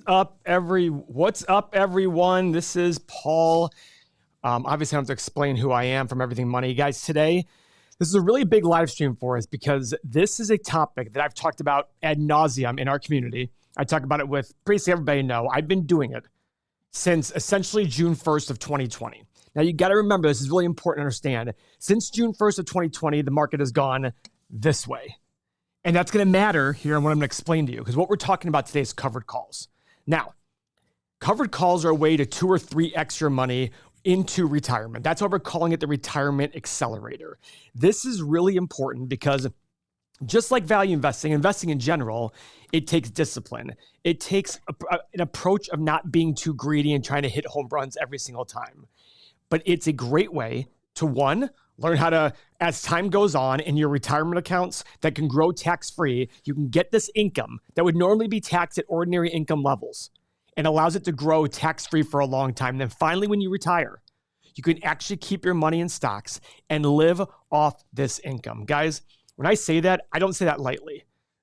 What's up, everyone? This is Paul. Obviously, I don't have to explain who I am from Everything Money. Guys, today, this is a really big live stream for us because this is a topic that I've talked about ad nauseum in our community. I talk about it with basically everybody I know. I've been doing it since essentially June 1st of 2020. Now, you got to remember, this is really important to understand. Since June 1st of 2020, the market has gone this way. And that's going to matter here and what I'm going to explain to you, because what we're talking about today is covered calls. Now, covered calls are a way to 2 or 3x your money into retirement. That's why we're calling it the Retirement Accelerator. This is really important because just like value investing in general, it takes discipline. It takes an approach of not being too greedy and trying to hit home runs every single time. But it's a great way to, one, learn how to, as time goes on in your retirement accounts that can grow tax-free, you can get this income that would normally be taxed at ordinary income levels and allows it to grow tax-free for a long time. Then finally, when you retire, you can actually keep your money in stocks and live off this income. Guys, when I say that, I don't say that lightly.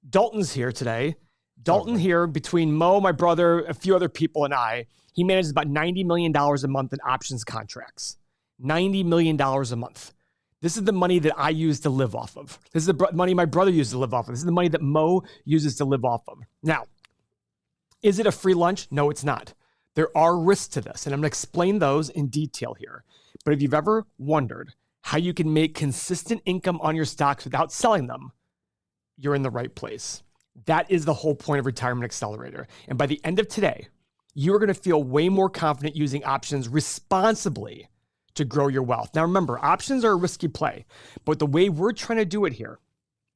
Dalton's here today. Dalton here, between Mo, my brother, a few other people, and I, he manages about $90 million a month in options contracts. $90 million a month. This is the money that I use to live off of. This is the money my brother uses to live off of. This is the money that Mo uses to live off of. Now, is it a free lunch? No, it's not. There are risks to this, and I'm going to explain those in detail here. But if you've ever wondered how you can make consistent income on your stocks without selling them, you're in the right place. That is the whole point of Retirement Accelerator. And by the end of today, you are going to feel way more confident using options responsibly to grow your wealth. Now remember, options are a risky play, but the way we're trying to do it here,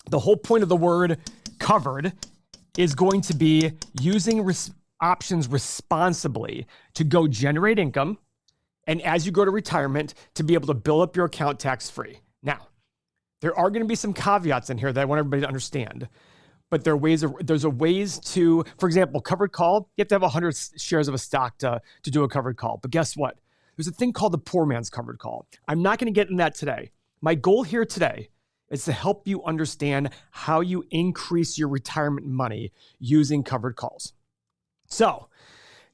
the whole point of the word covered is going to be using options responsibly to go generate income, and as you go to retirement, to be able to build up your account tax-free. Now, there are going to be some caveats in here that I want everybody to understand, but there's ways to, for example, covered call, you have to have 100 shares of a stock to do a covered call. But guess what? There's a thing called the poor man's covered call. I'm not going to get in that today. My goal here today is to help you understand how you increase your retirement money using covered calls. So,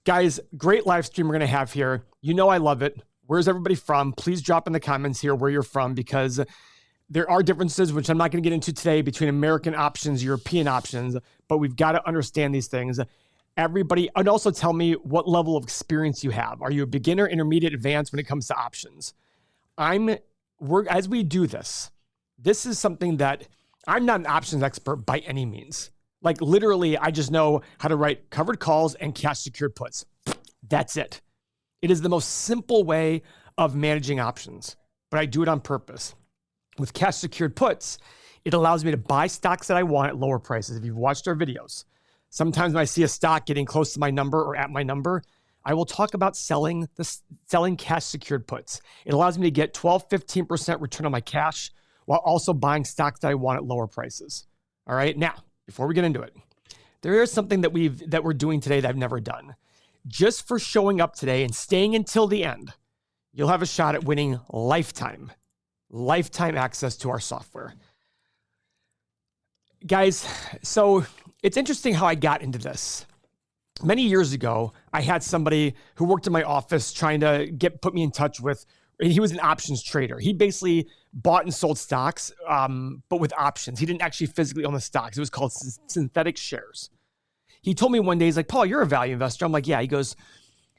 guys, great live stream we're going to have here. You know I love it. Where's everybody from? Please drop in the comments here where you're from, because there are differences, which I'm not going to get into today, between American options, European options, but we've got to understand these things. Everybody, and also tell me what level of experience you have. Are you a beginner, intermediate, advanced when it comes to options? As we do this is something that I'm not an options expert by any means. Like literally, I just know how to write covered calls and cash secured puts. That's it. It is the most simple way of managing options, but I do it on purpose. With cash secured puts, it allows me to buy stocks that I want at lower prices. If you've watched our videos, sometimes when I see a stock getting close to my number or at my number, I will talk about selling cash secured puts. It allows me to get 12, 15% return on my cash while also buying stocks that I want at lower prices. All right. Now, before we get into it, there is something that we're doing today that I've never done. Just for showing up today and staying until the end, you'll have a shot at winning lifetime access to our software. Guys, so it's interesting how I got into this. Many years ago, I had somebody who worked in my office trying to put me in touch with, he was an options trader. He basically bought and sold stocks, but with options. He didn't actually physically own the stocks. It was called synthetic shares. He told me one day, he's like, Paul, you're a value investor. I'm like, yeah. He goes,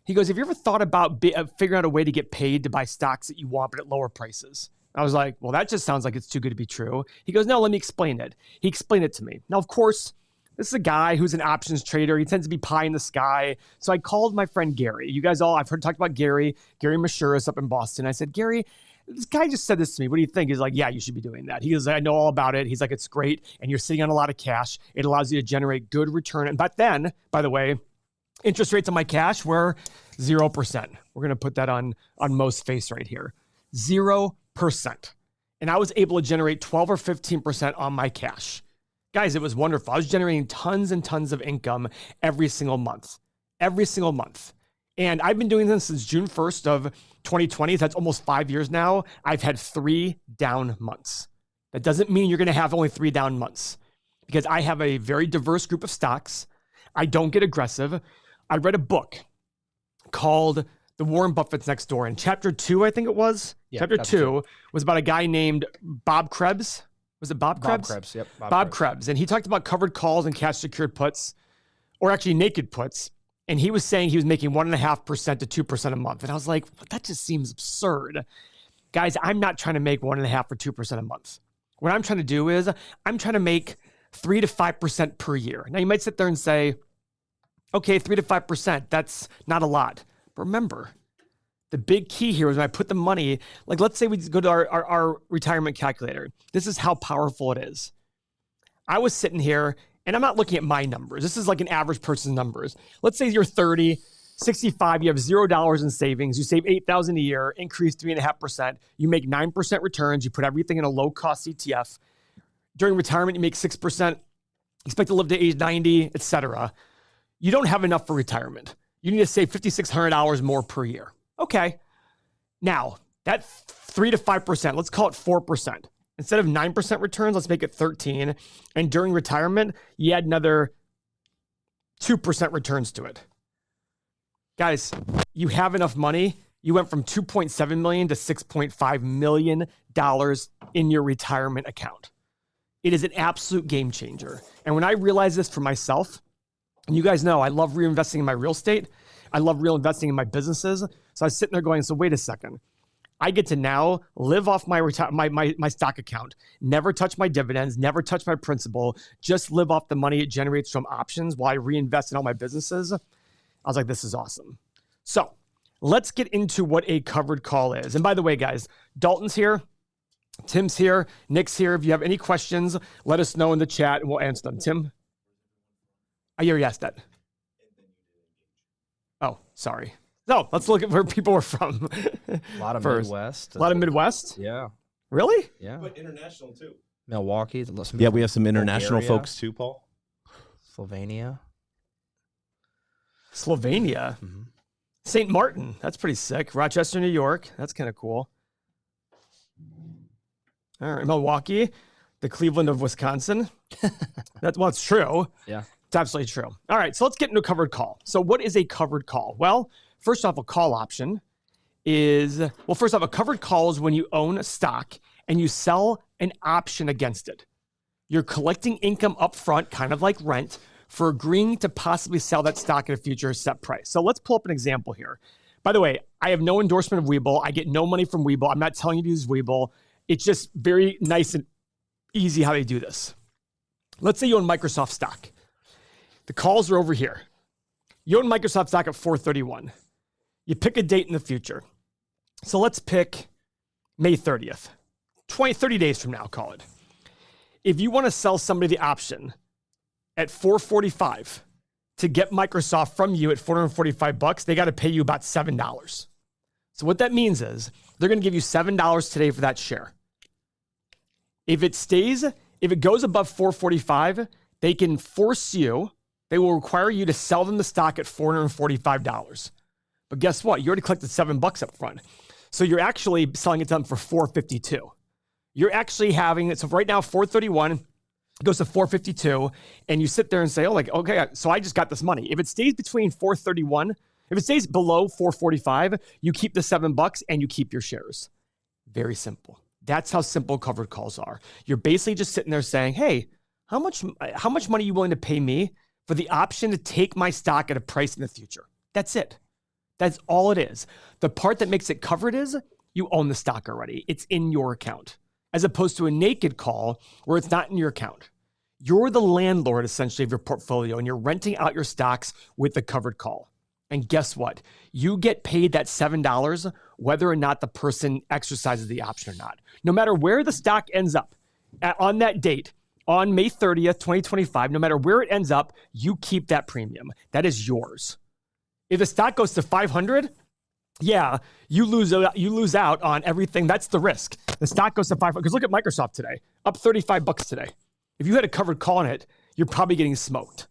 have you ever thought about figuring out a way to get paid to buy stocks that you want, but at lower prices? I was like, well, that just sounds like it's too good to be true. He goes, no, let me explain it. He explained it to me. Now, of course, this is a guy who's an options trader. He tends to be pie in the sky. So I called my friend Gary. You guys all, I've heard talk about Gary Mashuras up in Boston. I said, Gary, this guy just said this to me. What do you think? He's like, yeah, you should be doing that. He goes, I know all about it. He's like, it's great. And you're sitting on a lot of cash. It allows you to generate good return. And but then, by the way, interest rates on my cash were 0%. We're going to put that on most face right here. 0%. And I was able to generate 12 or 15% on my cash. Guys, it was wonderful. I was generating tons and tons of income every single month. And I've been doing this since June 1st of 2020. That's almost 5 years now. I've had 3 down months. That doesn't mean you're going to have only 3 down months, because I have a very diverse group of stocks. I don't get aggressive. I read a book called The Warren Buffett's Next Door. And chapter 2, I think it was. Yeah, chapter 2 was about a guy named Bob Krebs. Was it Bob Krebs? Bob Krebs, yep. Bob Krebs. And he talked about covered calls and cash secured puts, or actually naked puts. And he was saying he was making 1.5% to 2% a month. And I was like, that just seems absurd. Guys, I'm not trying to make 1.5% or 2% a month. What I'm trying to do is I'm trying to make 3 to 5% per year. Now you might sit there and say, okay, 3 to 5%, that's not a lot. But remember, the big key here is when I put the money, like let's say we go to our retirement calculator. This is how powerful it is. I was sitting here and I'm not looking at my numbers. This is like an average person's numbers. Let's say you're 30, 65, you have $0 in savings. You save $8,000 a year, increase 3.5%. You make 9% returns. You put everything in a low cost ETF. During retirement, you make 6%, expect to live to age 90, etc. You don't have enough for retirement. You need to save $5,600 more per year. Okay. Now, that 3 to 5%, let's call it 4%. Instead of 9% returns, let's make it 13. And during retirement, you add another 2% returns to it. Guys, you have enough money. You went from $2.7 million to $6.5 million in your retirement account. It is an absolute game changer. And when I realized this for myself, and you guys know I love reinvesting in my real estate. I love reinvesting in my businesses. So I was sitting there going, so wait a second. I get to now live off my stock account, never touch my dividends, never touch my principal, just live off the money it generates from options while I reinvest in all my businesses. I was like, this is awesome. So let's get into what a covered call is. And by the way, guys, Dalton's here. Tim's here. Nick's here. If you have any questions, let us know in the chat and we'll answer them. Tim? I already asked that. Oh, sorry. No, let's look at where people were from. A lot of first. Midwest. A lot of Midwest? Yeah. Really? Yeah. But international too. Milwaukee. Yeah, we have some international Bulgaria, folks too, Paul. Slovenia. Mm-hmm. St. Martin. That's pretty sick. Rochester, New York. That's kind of cool. All right. Milwaukee. The Cleveland of Wisconsin. It's true. Yeah. It's absolutely true. All right, so let's get into a covered call. So what is a covered call? Well, first off, a call option is, a covered call is when you own a stock and you sell an option against it. You're collecting income up front, kind of like rent, for agreeing to possibly sell that stock at a future set price. So let's pull up an example here. By the way, I have no endorsement of Webull. I get no money from Webull. I'm not telling you to use Webull. It's just very nice and easy how they do this. Let's say you own Microsoft stock. The calls are over here. You own Microsoft stock at 431. You pick a date in the future. So let's pick May 30th, 30 days from now, call it. If you want to sell somebody the option at 445 to get Microsoft from you at $445, they got to pay you about $7. So what that means is they're going to give you $7 today for that share. If it goes above 445, they can force you. They will require you to sell them the stock at $445. But guess what? You already collected $7 up front. So you're actually selling it to them for $452. You're actually having it. So right now, 431 goes to 452. And you sit there and say, okay, so I just got this money. If it stays between 431, if it stays below 445, you keep the $7 and you keep your shares. Very simple. That's how simple covered calls are. You're basically just sitting there saying, hey, how much money are you willing to pay me for the option to take my stock at a price in the future? That's it. That's all it is. The part that makes it covered is you own the stock already. It's in your account, as opposed to a naked call where it's not in your account. You're the landlord, essentially, of your portfolio, and you're renting out your stocks with the covered call. And guess what? You get paid that $7 whether or not the person exercises the option or not. No matter where the stock ends up on that date, on May 30th, 2025, no matter where it ends up, you keep that premium. That is yours. If the stock goes to 500, yeah, you lose out on everything. That's the risk. The stock goes to 500, because look at Microsoft today, up $35 today. If you had a covered call on it, you're probably getting smoked.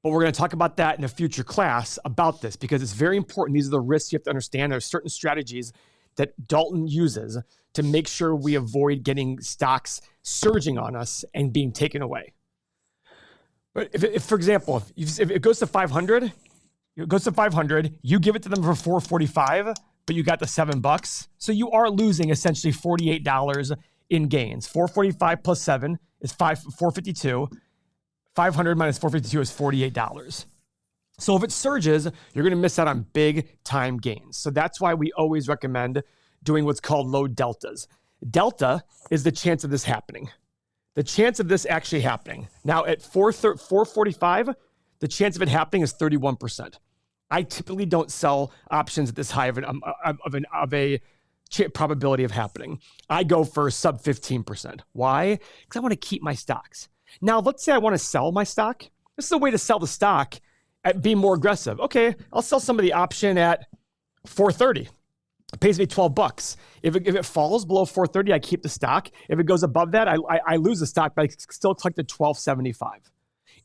But we're going to talk about that in a future class about this, because it's very important. These are the risks you have to understand. There are certain strategies that Dalton uses to make sure we avoid getting stocks surging on us and being taken away. But if for example, if it goes to 500, It goes to 500. You give it to them for 445, but you got the $7. So you are losing essentially $48 in gains. 445 plus 7 is 452. 500 minus 452 is $48. So if it surges, you're going to miss out on big time gains. So that's why we always recommend doing what's called low deltas. Delta is the chance of this happening. The chance of this actually happening. Now at 445, the chance of it happening is 31%. I typically don't sell options at this high of a probability of happening. I go for sub 15%. Why? Because I want to keep my stocks. Now, let's say I want to sell my stock. This is a way to sell the stock at being more aggressive. Okay, I'll sell some of the option at 430. It pays me $12. If it falls below 430, I keep the stock. If it goes above that, I lose the stock, but I still collect the $12.75.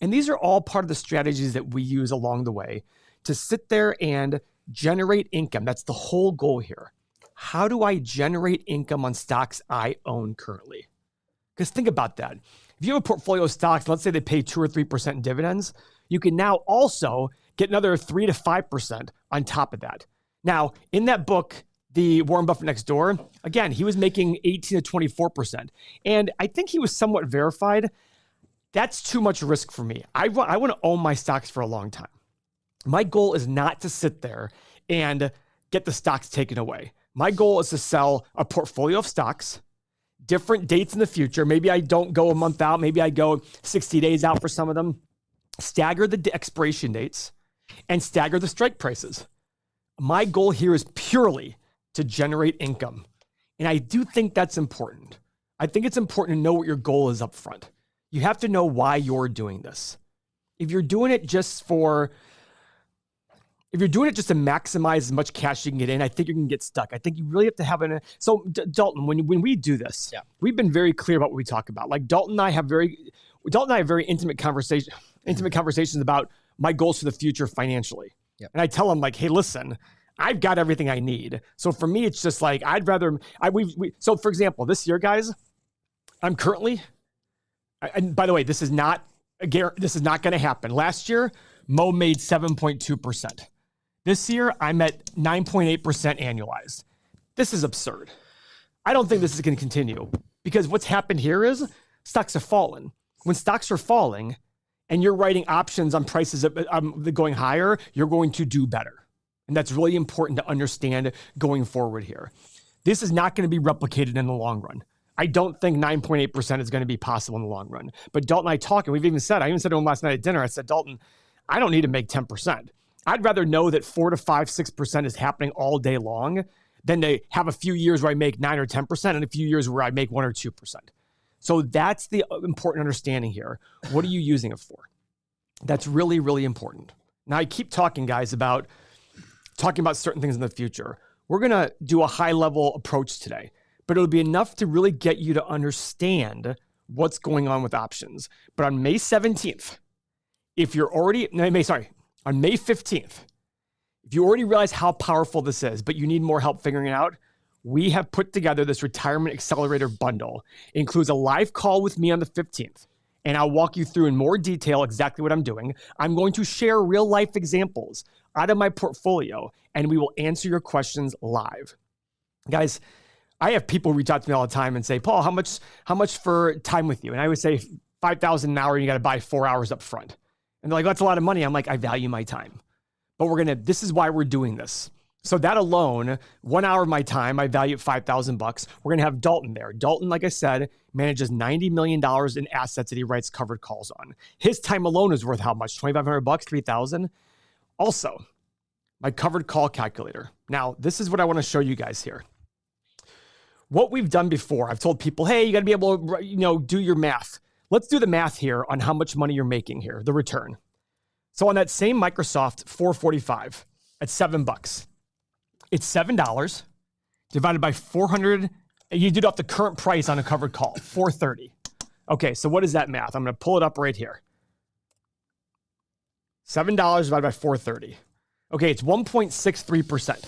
And these are all part of the strategies that we use along the way to sit there and generate income. That's the whole goal here. How do I generate income on stocks I own currently? Because think about that. If you have a portfolio of stocks, let's say they pay 2 or 3% in dividends, you can now also get another 3 to 5% on top of that. Now, in that book, the Warren Buffett Next Door, again, he was making 18 to 24%. And I think he was somewhat verified. That's too much risk for me. I want to own my stocks for a long time. My goal is not to sit there and get the stocks taken away. My goal is to sell a portfolio of stocks, different dates in the future. Maybe I don't go a month out. Maybe I go 60 days out for some of them. Stagger the expiration dates and stagger the strike prices. My goal here is purely to generate income. And I do think that's important. I think it's important to know what your goal is up front. You have to know why you're doing this. If you're doing it just to maximize as much cash you can get in, I think you're going to get stuck. I think you really have to have so Dalton, when we do this, we've been very clear about what we talk about. Like Dalton and I have very intimate conversations about my goals for the future financially. Yep. And I tell them like, hey, listen, I've got everything I need. So for me, it's just like, so for example, this year, guys, I'm currently, and by the way, this is not going to happen. Last year, Mo made 7.2%. This year, I'm at 9.8% annualized. This is absurd. I don't think this is going to continue because what's happened here is stocks have fallen. When stocks are falling and you're writing options on prices going higher, you're going to do better. And that's really important to understand going forward here. This is not going to be replicated in the long run. I don't think 9.8% is going to be possible in the long run. But Dalton and I talk, and I even said to him last night at dinner, I said, Dalton, I don't need to make 10%. I'd rather know that 4 to 5, 6% is happening all day long than to have a few years where I make 9 or 10% and a few years where I make 1 or 2%. So that's the important understanding here. What are you using it for? That's really, really important. Now I keep talking, guys, about certain things in the future. We're going to do a high-level approach today, but it'll be enough to really get you to understand what's going on with options. But on May 17th, on May 15th, if you already realize how powerful this is, but you need more help figuring it out, we have put together this Retirement Accelerator bundle. It includes a live call with me on the 15th, and I'll walk you through in more detail exactly what I'm doing. I'm going to share real-life examples out of my portfolio, and we will answer your questions live. Guys, I have people reach out to me all the time and say, Paul, how much for time with you? And I would say $5,000 an hour, and you got to buy 4 hours up front. And they're like, that's a lot of money. I'm like, I value my time. But this is why we're doing this. So that alone, 1 hour of my time, I value at $5,000. We're going to have Dalton there. Dalton, like I said, manages $90 million in assets that he writes covered calls on. His time alone is worth how much? $2,500, $3,000? Also, my covered call calculator. Now, this is what I want to show you guys here. What we've done before, I've told people, hey, you got to be able to, do your math. Let's do the math here on how much money you're making here, the return. So on that same Microsoft 445 at $7, it's $7 divided by 400. You did off the current price on a covered call, 430. Okay, so what is that math? I'm going to pull it up right here. $7 divided by 430. Okay, it's 1.63%.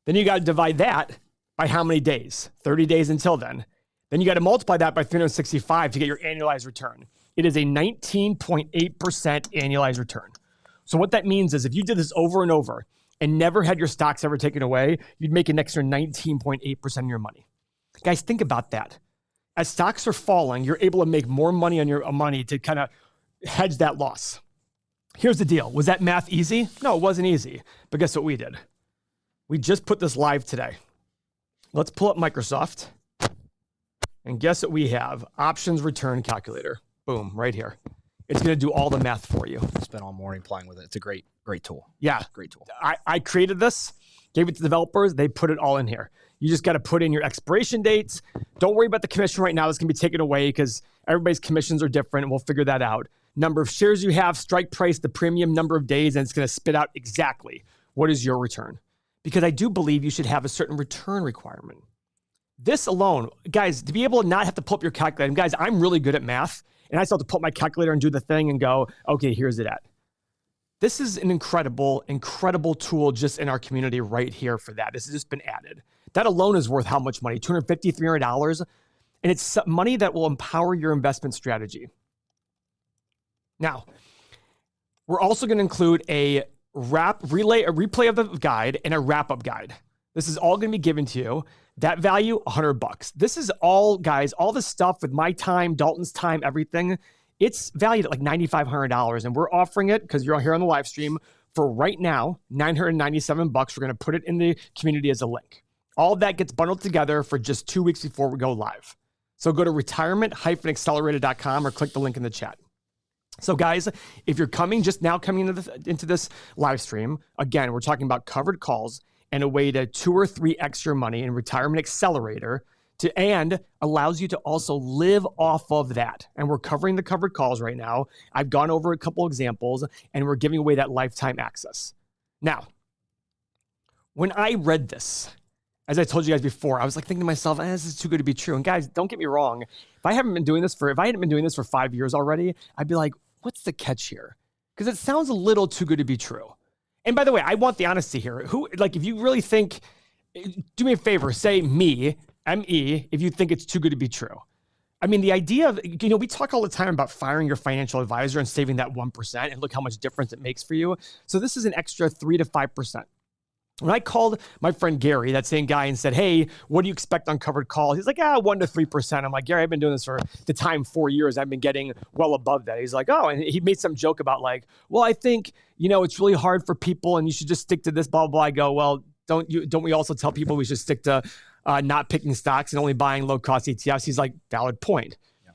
Then you got to divide that by how many days? 30 days until then. Then you got to multiply that by 365 to get your annualized return. It is a 19.8% annualized return. So what that means is if you did this over and over and never had your stocks ever taken away, you'd make an extra 19.8% of your money. Guys, think about that. As stocks are falling, you're able to make more money on your money to kind of hedge that loss. Here's the deal. Was that math easy? No, it wasn't easy. But guess what we did? We just put this live today. Let's pull up Microsoft. And guess what we have? Options return calculator. Boom, right here. It's going to do all the math for you. Spent all morning playing with it. It's a great tool. Yeah. Great tool. I created this, gave it to developers. They put it all in here. You just got to put in your expiration dates. Don't worry about the commission right now. It's going to be taken away because everybody's commissions are different, and we'll figure that out. Number of shares you have, strike price, the premium, number of days, and it's going to spit out exactly what is your return. Because I do believe you should have a certain return requirement. This alone, guys, to be able to not have to pull up your calculator. And guys, I'm really good at math, and I still have to pull up my calculator and do the thing and go, okay, here's it at. This is an incredible, incredible tool just in our community right here for that. This has just been added. That alone is worth how much money? $250, $300. And it's money that will empower your investment strategy. Now, we're also going to include a replay of the guide and a wrap-up guide. This is all going to be given to you. That value, $100. This is all, guys, all the stuff with my time, Dalton's time, everything. It's valued at like $9,500, and we're offering it because you're here on the live stream for right now, $997. We're going to put it in the community as a link. All of that gets bundled together for just 2 weeks before we go live. So go to retirement-accelerator.com or click the link in the chat. So guys, if you're just now coming into this live stream, again, we're talking about covered calls and a way to 2 or 3x your money in Retirement Accelerator and allows you to also live off of that. And we're covering the covered calls right now. I've gone over a couple examples and we're giving away that lifetime access. Now, when I read this, as I told you guys before, I was like thinking to myself, this is too good to be true. And guys, don't get me wrong. If I hadn't been doing this for 5 years already, I'd be like, what's the catch here? Because it sounds a little too good to be true. And by the way, I want the honesty here. If you really think, do me a favor, say me, M-E, if you think it's too good to be true. I mean, the idea of, we talk all the time about firing your financial advisor and saving that 1%, and look how much difference it makes for you. So this is an extra 3 to 5%. When I called my friend Gary, that same guy, and said, hey, what do you expect on covered calls? He's like, 1 to 3%. I'm like, Gary, I've been doing this for the time 4 years. I've been getting well above that. He's like, oh, and he made some joke about like, well, I think, it's really hard for people and you should just stick to this, blah, blah, blah. I go, well, don't we also tell people we should stick to not picking stocks and only buying low-cost ETFs? He's like, valid point. Yeah.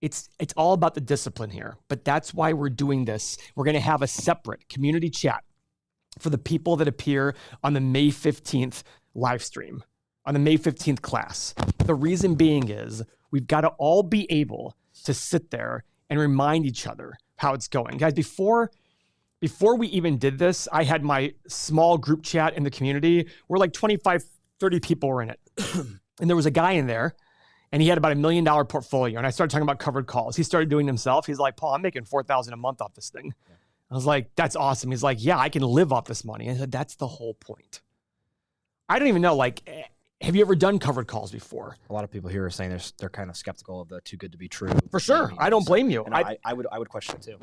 It's all about the discipline here, but that's why we're doing this. We're going to have a separate community chat for the people that appear on the May 15th live stream, on the May 15th class. The reason being is we've got to all be able to sit there and remind each other how it's going. Guys, before we even did this, I had my small group chat in the community where like 25, 30 people were in it. And there was a guy in there and he had about $1 million portfolio. And I started talking about covered calls. He started doing it himself. He's like, Paul, I'm making $4,000 a month off this thing. I was like, that's awesome. He's like, yeah, I can live off this money. I said, that's the whole point. I don't even know, have you ever done covered calls before? A lot of people here are saying they're kind of skeptical of the too good to be true. For sure. I don't blame you. I would question it too.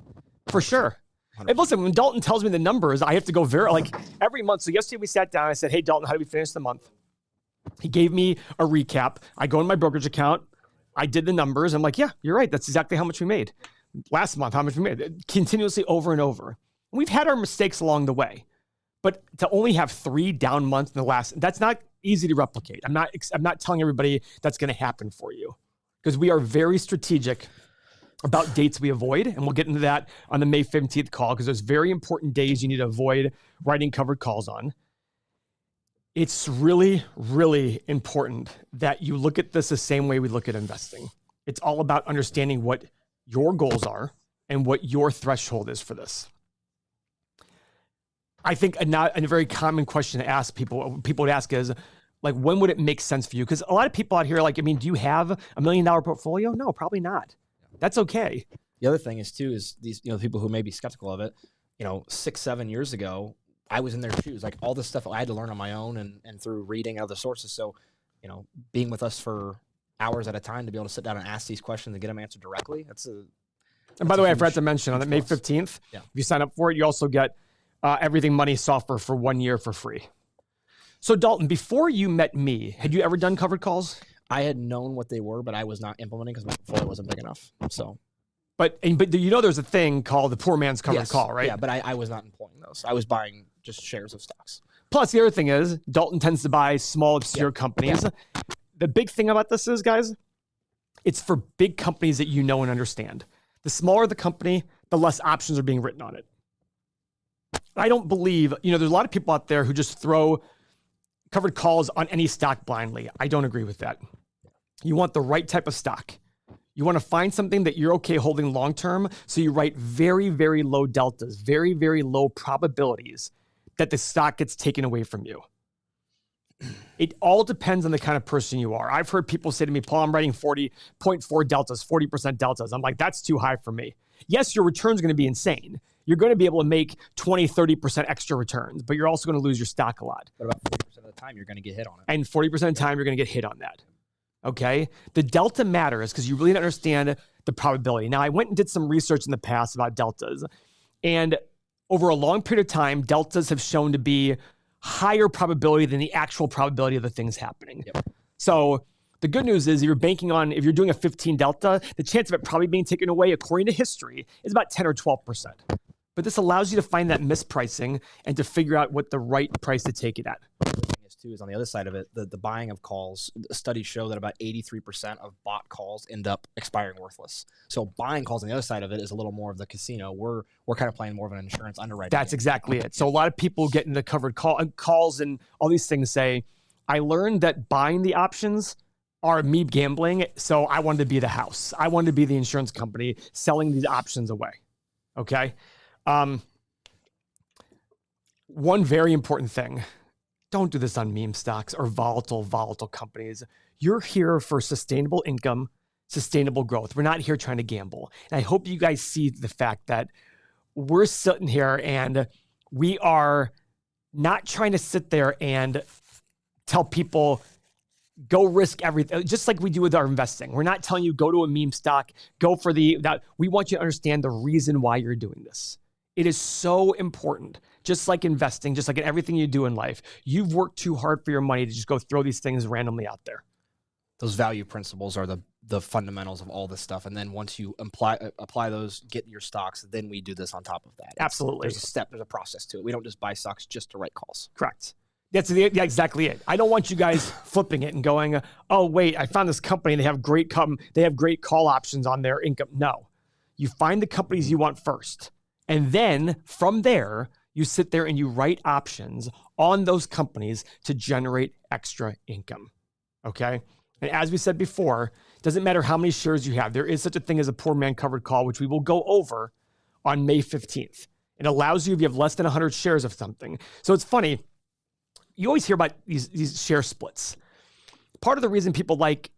For sure. 100%. And listen, when Dalton tells me the numbers, I have to go every month. So yesterday we sat down. I said, hey, Dalton, how do we finish the month? He gave me a recap. I go in my brokerage account. I did the numbers. I'm like, yeah, you're right. That's exactly how much we made. Last month, how much we made, continuously over and over. We've had our mistakes along the way, but to only have 3 down months in that's not easy to replicate. I'm not telling everybody that's going to happen for you because we are very strategic about dates we avoid. And we'll get into that on the May 15th call because there's very important days you need to avoid writing covered calls on. It's really, really important that you look at this the same way we look at investing. It's all about understanding what your goals are and what your threshold is for this. I think a very common question to ask people would ask is like, when would it make sense for you? Because a lot of people out here, do you have $1 million portfolio? No, probably not. That's okay. The other thing is these, people who may be skeptical of it, 6-7 years ago, I was in their shoes. Like all this stuff I had to learn on my own and through reading other sources. So, being with us for hours at a time to be able to sit down and ask these questions and get them answered directly, And by the way, I forgot to mention on that May 15th, if you sign up for it, you also get Everything Money software for 1 year for free. So Dalton, before you met me, had you ever done covered calls? I had known what they were, but I was not implementing because my portfolio wasn't big enough. So, but you know, there's a thing called the poor man's covered call, right? Yeah, but I was not employing those. I was buying just shares of stocks. Plus, the other thing is Dalton tends to buy small, obscure companies. Yeah. The big thing about this is, guys, it's for big companies that you know and understand. The smaller the company, the less options are being written on it. I don't believe, there's a lot of people out there who just throw covered calls on any stock blindly. I don't agree with that. You want the right type of stock. You want to find something that you're okay holding long-term. So you write very, very low deltas, very, very low probabilities that the stock gets taken away from you. It all depends on the kind of person you are. I've heard people say to me, Paul, I'm writing 40.4 deltas, 40% deltas. I'm like, that's too high for me. Yes, your return's going to be insane. You're going to be able to make 20, 30% extra returns, but you're also going to lose your stock a lot. But about 40% of the time, you're going to get hit on it. And 40% of the time, you're going to get hit on that. Okay? The delta matters because you really don't understand the probability. Now, I went and did some research in the past about deltas, and over a long period of time, deltas have shown to be higher probability than the actual probability of the things happening. Yep. So the good news is if you're doing a 15 delta, the chance of it probably being taken away, according to history, is about 10 or 12%. But this allows you to find that mispricing and to figure out what the right price to take it at. The thing is on the other side of it, the buying of calls, studies show that about 83% of bought calls end up expiring worthless. So buying calls on the other side of it is a little more of the casino. We're kind of playing more of an insurance underwriting. That's exactly it. So a lot of people get into covered calls and all these things say, I learned that buying the options are me gambling, so I wanted to be the house. I wanted to be the insurance company selling these options away. Okay? One very important thing, don't do this on meme stocks or volatile companies. You're here for sustainable income, sustainable growth. We're not here trying to gamble. And I hope you guys see the fact that we're sitting here and we are not trying to sit there and tell people, go risk everything, just like we do with our investing. We're not telling you go to a meme stock, go for that. We want you to understand the reason why you're doing this. It is so important, just like investing, just like in everything you do in life. You've worked too hard for your money to just go throw these things randomly out there. Those value principles are the fundamentals of all this stuff. And then once you apply those, get your stocks, then we do this on top of that. Absolutely. There's a process to it. We don't just buy stocks just to write calls. Correct. That's exactly it. I don't want you guys flipping it and going, oh, wait, I found this company. They have great call options on their income. No, you find the companies you want first. And then from there, you sit there and you write options on those companies to generate extra income. Okay. And as we said before, it doesn't matter how many shares you have. There is such a thing as a poor man covered call, which we will go over on May 15th. It allows you, if you have less than 100 shares of something. So it's funny. You always hear about these share splits. Part of the reason people like,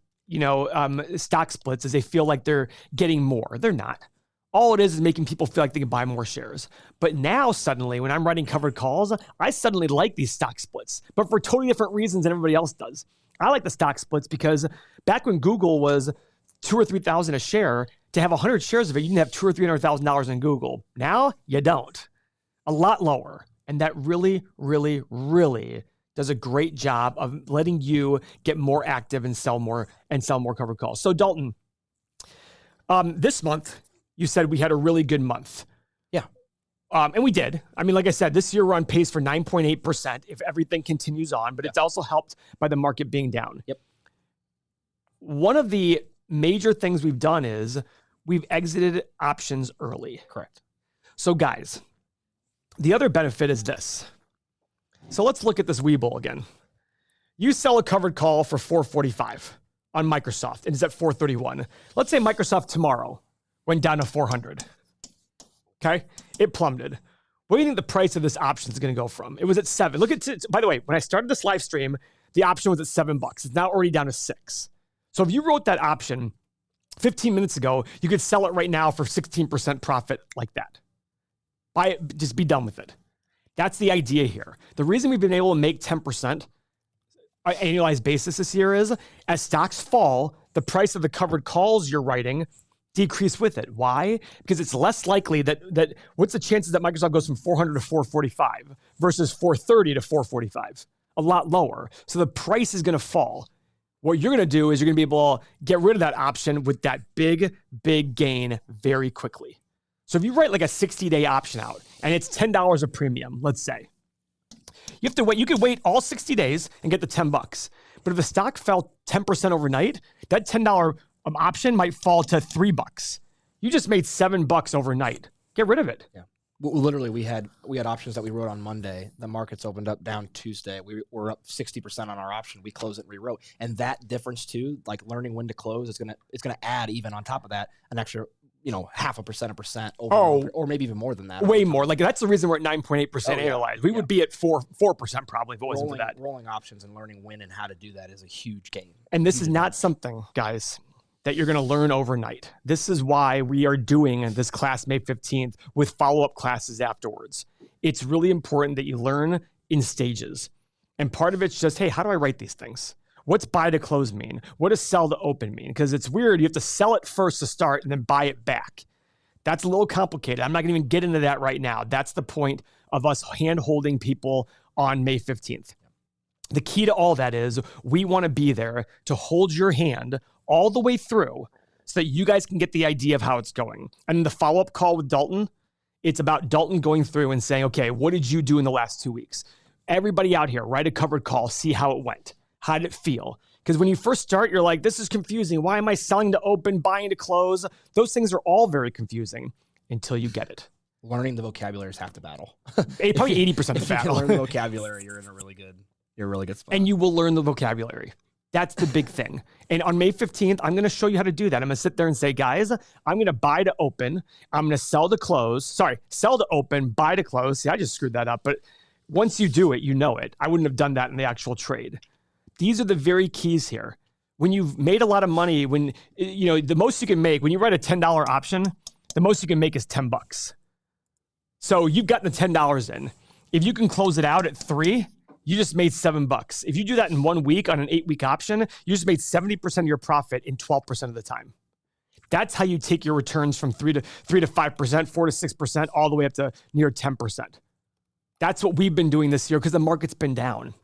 stock splits is they feel like they're getting more. They're not. All it is making people feel like they can buy more shares. But now suddenly, when I'm writing covered calls, I suddenly like these stock splits, but for totally different reasons than everybody else does. I like the stock splits because back when Google was $2,000 or $3,000 a share, to have 100 shares of it, you can have $200,000 or $300,000 in Google. Now you don't. A lot lower. And that really, really, really does a great job of letting you get more active and sell more covered calls. So Dalton, this month, you said we had a really good month. Yeah. And we did. I mean, like I said, this year we're on pace for 9.8% if everything continues on, but it's also helped by the market being down. Yep. One of the major things we've done is we've exited options early. Correct. So guys, the other benefit is this. So let's look at this Webull again. You sell a covered call for $445 on Microsoft, and it's at $431. Let's say Microsoft tomorrow went down to 400. Okay? It plummeted. What do you think the price of this option is going to go from? It was at 7. Look at, by the way, when I started this live stream, the option was at $7. It's now already down to 6. So if you wrote that option 15 minutes ago, you could sell it right now for 16% profit like that. Buy it, just be done with it. That's the idea here. The reason we've been able to make 10% on an annualized basis this year is as stocks fall, the price of the covered calls you're writing decrease with it. Why? Because it's less likely that what's the chances that Microsoft goes from 400 to 445 versus 430 to 445? A lot lower. So the price is going to fall. What you're going to do is you're going to be able to get rid of that option with that big, big gain very quickly. So if you write like a 60-day option out and it's $10 a premium, let's say, you have to wait. You could wait all 60 days and get the $10. But if the stock fell 10% overnight, that $10 option might fall to $3. You just made $7 overnight. Get rid of it. Yeah. Literally, we had options that we wrote on Monday. The markets opened up down Tuesday. We were up 60% on our option. We closed it and rewrote. And that difference too, like learning when to close, it's gonna add even on top of that an extra, 0.5% over, or maybe even more than that. Way more. Like that's the reason we're at 9.8% annualized. We would be at 4% probably if it wasn't for that. Rolling options and learning when and how to do that is a huge gain. And this is not something, guys, that you're going to learn overnight. This is why we are doing this class May 15th with follow-up classes afterwards. It's really important that you learn in stages. And part of it's just, hey, how do I write these things? What's buy to close mean? What does sell to open mean? Because it's weird. You have to sell it first to start and then buy it back. That's a little complicated. I'm not going to even get into that right now. That's the point of us hand-holding people on May 15th. The key to all that is we want to be there to hold your hand all the way through so that you guys can get the idea of how it's going. And the follow-up call with Dalton, it's about Dalton going through and saying, okay, what did you do in the last 2 weeks? Everybody out here, write a covered call, see how it went. How did it feel? Because when you first start, you're like, this is confusing. Why am I selling to open, buying to close? Those things are all very confusing until you get it. Learning the vocabulary is half the battle. Probably 80% of the If you can battle. learn the vocabulary, you're in a really good spot. And you will learn the vocabulary. That's the big thing. And on May 15th, I'm going to show you how to do that. I'm going to sit there and say, guys, I'm going to buy to open. I'm going to sell to close. Sorry, sell to open, buy to close. See, I just screwed that up. But once you do it, you know it. I wouldn't have done that in the actual trade. These are the very keys here. When you've made a lot of money, when, the most you can make, when you write a $10 option, the most you can make is $10. So you've gotten the $10 in. If you can close it out at 3, you just made $7. If you do that in 1 week on an 8-week option, you just made 70% of your profit in 12% of the time. That's how you take your returns from 3 to 5%, 4 to 6%, all the way up to near 10%. That's what we've been doing this year because the market's been down.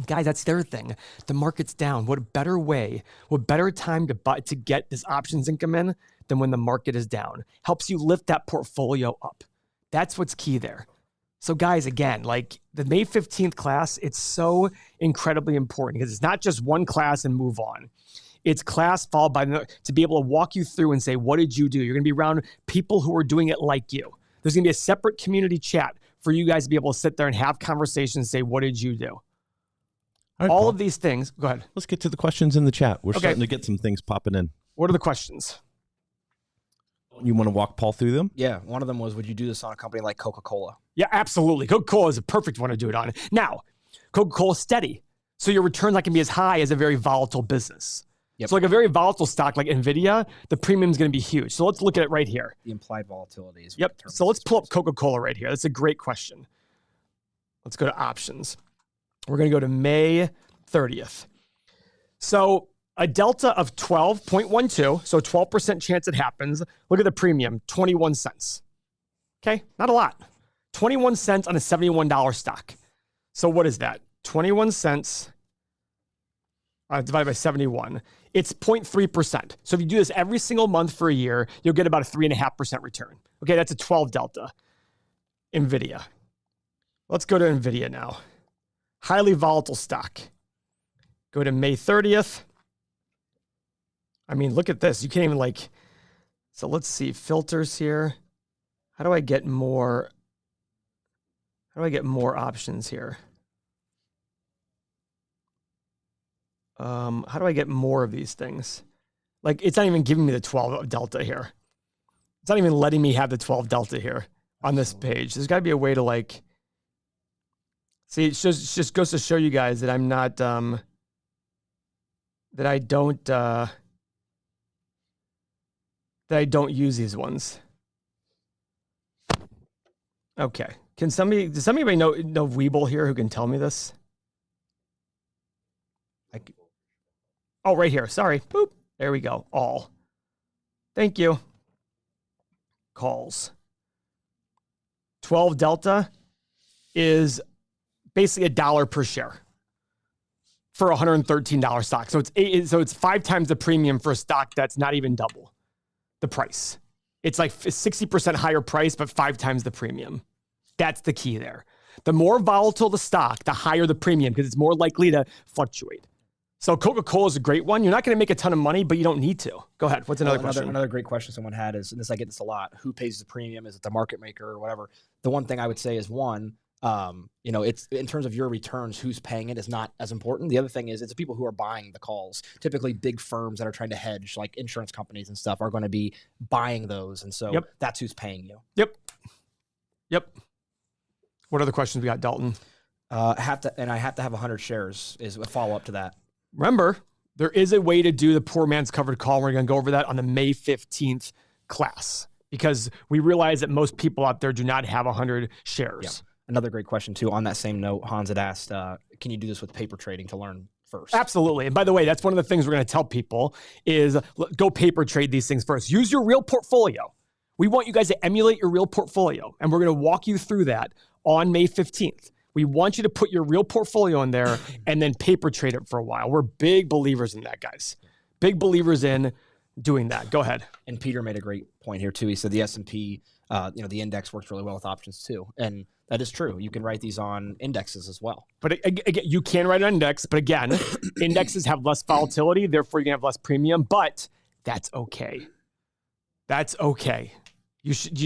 Guys, that's their thing. The market's down. What a better way, what better time to get this options income in than when the market is down. Helps you lift that portfolio up. That's what's key there. So guys, again, like the May 15th class, it's so incredibly important because it's not just one class and move on. It's class followed by to be able to walk you through and say, what did you do? You're going to be around people who are doing it like you. There's going to be a separate community chat for you guys to be able to sit there and have conversations and say, what did you do? All right, All Paul, of these things. Go ahead. let's get to the questions in the chat. We're starting to get some things popping in. What are the questions? You want to walk Paul through them? Yeah, one of them was, would you do this on a company like Coca-Cola? Yeah, absolutely. Coca-Cola is a perfect one to do it on. Now, Coca-Cola is steady. So your return not going to be as high as a very volatile business. Yep. So like a very volatile stock like NVIDIA, the premium is going to be huge. So let's look at it right here. The implied volatility is. Yep. So let's pull up Coca-Cola right here. That's a great question. Let's go to options. We're going to go to May 30th. So a delta of 12.12, so 12% chance it happens. Look at the premium, 21 cents. Okay, not a lot. 21 cents on a $71 stock. So what is that? 21 cents divided by 71. It's 0.3%. So if you do this every single month for a year, you'll get about a 3.5% return. Okay, that's a 12 delta. NVIDIA. Let's go to NVIDIA now. Highly volatile stock. Go to May 30th. I mean, look at this. You can't even so let's see, filters here. How do I get more options here? How do I get more of these things? Like, it's not even giving me the 12 delta here. It's not even letting me have the 12 delta here on this page. There's got to be a way to see, it just goes to show you guys that I'm not, that I don't use these ones. Okay. Does somebody know Weeble here who can tell me this? Oh, right here. Sorry. Boop. There we go. All. Thank you. Calls. 12 Delta is basically $1 per share for a $113 stock. So it's 5 times the premium for a stock that's not even double the price. It's like 60% higher price, but 5 times the premium. That's the key there. The more volatile the stock, the higher the premium because it's more likely to fluctuate. So Coca-Cola is a great one. You're not going to make a ton of money, but you don't need to. Go ahead. What's another question? Another great question someone had is, and I get this a lot, who pays the premium? Is it the market maker or whatever? The one thing I would say is it's in terms of your returns, who's paying it is not as important. The other thing is it's the people who are buying the calls. Typically big firms that are trying to hedge, like insurance companies and stuff, are going to be buying those. And so that's who's paying you. Yep. What other questions we got, Dalton? I have to have 100 shares is a follow-up to that. Remember, there is a way to do the poor man's covered call. We're going to go over that on the May 15th class because we realize that most people out there do not have 100 shares. Yeah. Another great question, too. On that same note, Hans had asked, can you do this with paper trading to learn first? Absolutely. And by the way, that's one of the things we're going to tell people is go paper trade these things first. Use your real portfolio. We want you guys to emulate your real portfolio, and we're going to walk you through that on May 15th. We want you to put your real portfolio in there and then paper trade it for a while. We're big believers in that, guys. Big believers in doing that. Go ahead. And Peter made a great point here, too. He said the S&P, the index works really well with options, too. And that is true. You can write these on indexes as well. But again, you can write an index. But again, indexes have less volatility. Therefore, you're going to have less premium. But that's okay. That's okay.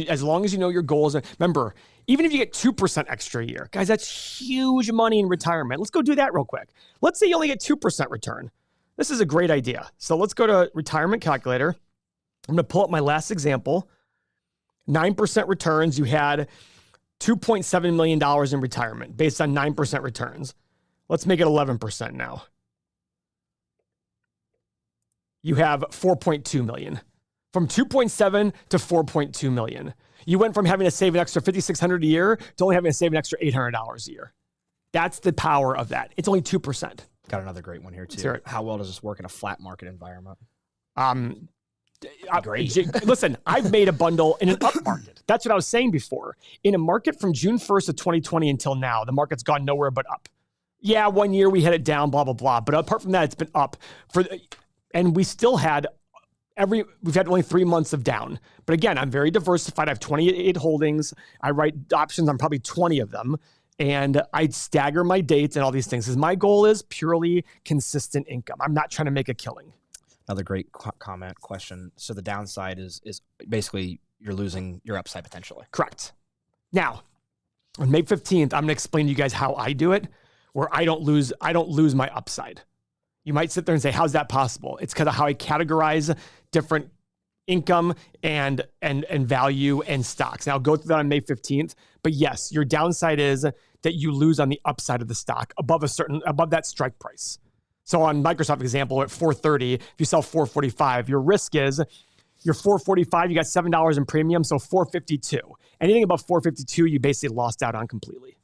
As long as you know your goals. Remember, even if you get 2% extra a year, guys, that's huge money in retirement. Let's go do that real quick. Let's say you only get 2% return. This is a great idea. So let's go to retirement calculator. I'm going to pull up my last example. 9% returns. You had $2.7 million in retirement based on 9% returns. Let's make it 11% now. You have 4.2 million. From 2.7 to 4.2 million. You went from having to save an extra $5,600 a year to only having to save an extra $800 a year. That's the power of that. It's only 2%. Got another great one here too. How well does this work in a flat market environment? Great. Listen, I've made a bundle in an up market. That's what I was saying before. In a market from June 1st of 2020 until now, the market's gone nowhere but up. Yeah, 1 year we had it down, blah, blah, blah. But apart from that, it's been up. And we still had we've had only 3 months of down. But again, I'm very diversified. I have 28 holdings. I write options on probably 20 of them. And I stagger my dates and all these things. Because my goal is purely consistent income. I'm not trying to make a killing. Another great question. So the downside is basically you're losing your upside potentially. Correct. Now, on May 15th, I'm going to explain to you guys how I do it, where I don't lose my upside. You might sit there and say, how's that possible? It's because of how I categorize different income and value and stocks. Now I'll go through that on May 15th. But yes, your downside is that you lose on the upside of the stock above that strike price. So on Microsoft example, at 430, if you sell 445, your risk is you're 445, you got $7 in premium, so 452. Anything above 452, you basically lost out on completely.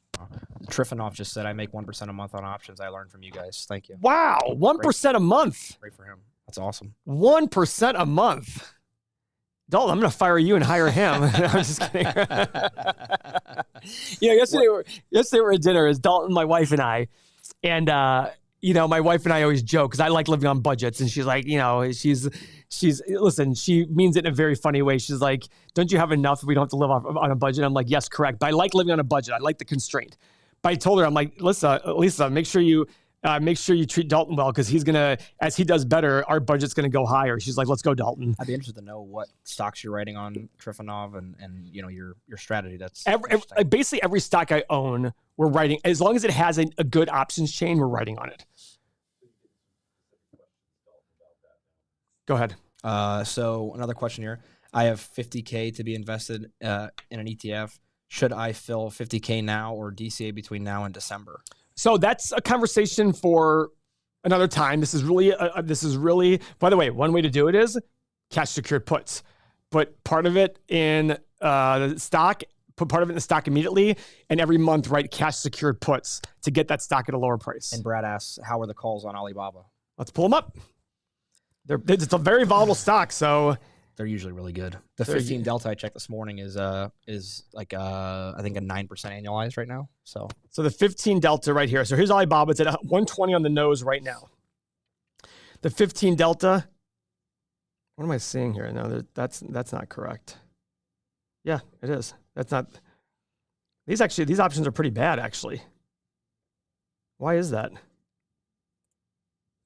Trifonov just said, I make 1% a month on options. I learned from you guys. Thank you. Wow, 1% a month. Great for him. That's awesome. 1% a month. Dalton, I'm going to fire you and hire him. I'm just kidding. Yesterday we were at dinner. Is Dalton, my wife, and I. And, my wife and I always joke because I like living on budgets. And she's like, listen, she means it in a very funny way. She's like, don't you have enough if we don't have to live on a budget? I'm like, yes, correct. But I like living on a budget. I like the constraint. But I told her, I'm like, Lisa, make sure you treat Dalton well because he's gonna, as he does better, our budget's gonna go higher. She's like, let's go, Dalton. I'd be interested to know what stocks you're writing on Trifonov and your strategy. That's basically every stock I own, we're writing as long as it has a good options chain. We're writing on it. Go ahead. So another question here. I have $50K to be invested in an ETF. Should I fill $50K now or DCA between now and December? So that's a conversation for another time. This is really, by the way, one way to do it is cash secured puts. Put part of it in the stock, put part of it in the stock immediately, and every month write cash secured puts to get that stock at a lower price. And Brad asks, how are the calls on Alibaba? Let's pull them up. It's a very volatile stock, so They're usually really good. The 15 Delta I checked this morning is like I think a 9% annualized right now. So the 15 Delta right here. So here's Alibaba. It's at 120 on the nose right now. The 15 Delta. What am I seeing here? No, that's not correct. Yeah, it is. That's not. These options are pretty bad actually. Why is that?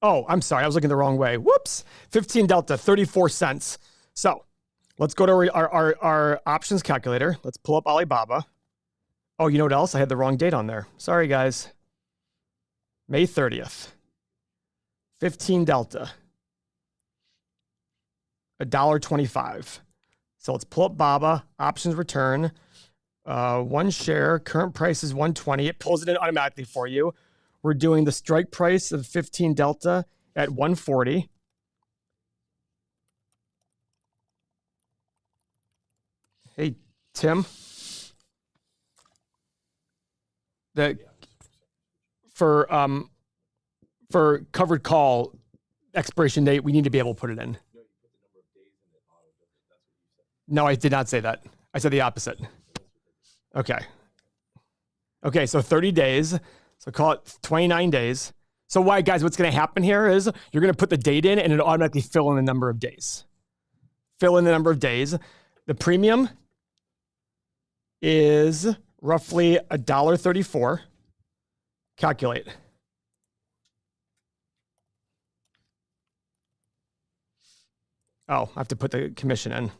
Oh, I'm sorry. I was looking the wrong way. Whoops. 15 Delta, 34 cents. So let's go to our options calculator. Let's pull up Alibaba. Oh, you know what else? I had the wrong date on there. Sorry, guys. May 30th. 15 Delta. $1.25. So let's pull up BABA. Options return. One share. Current price is 120. It pulls it in automatically for you. We're doing the strike price of 15 Delta at 140. Hey, Tim. For covered call expiration date, we need to be able to put it in. No, I did not say that. I said the opposite. Okay. Okay, so 30 days. So call it 29 days. So why, guys, what's going to happen here is you're going to put the date in and it'll automatically fill in the number of days. Fill in the number of days. The premium is roughly $1.34. Calculate. Oh, I have to put the commission in.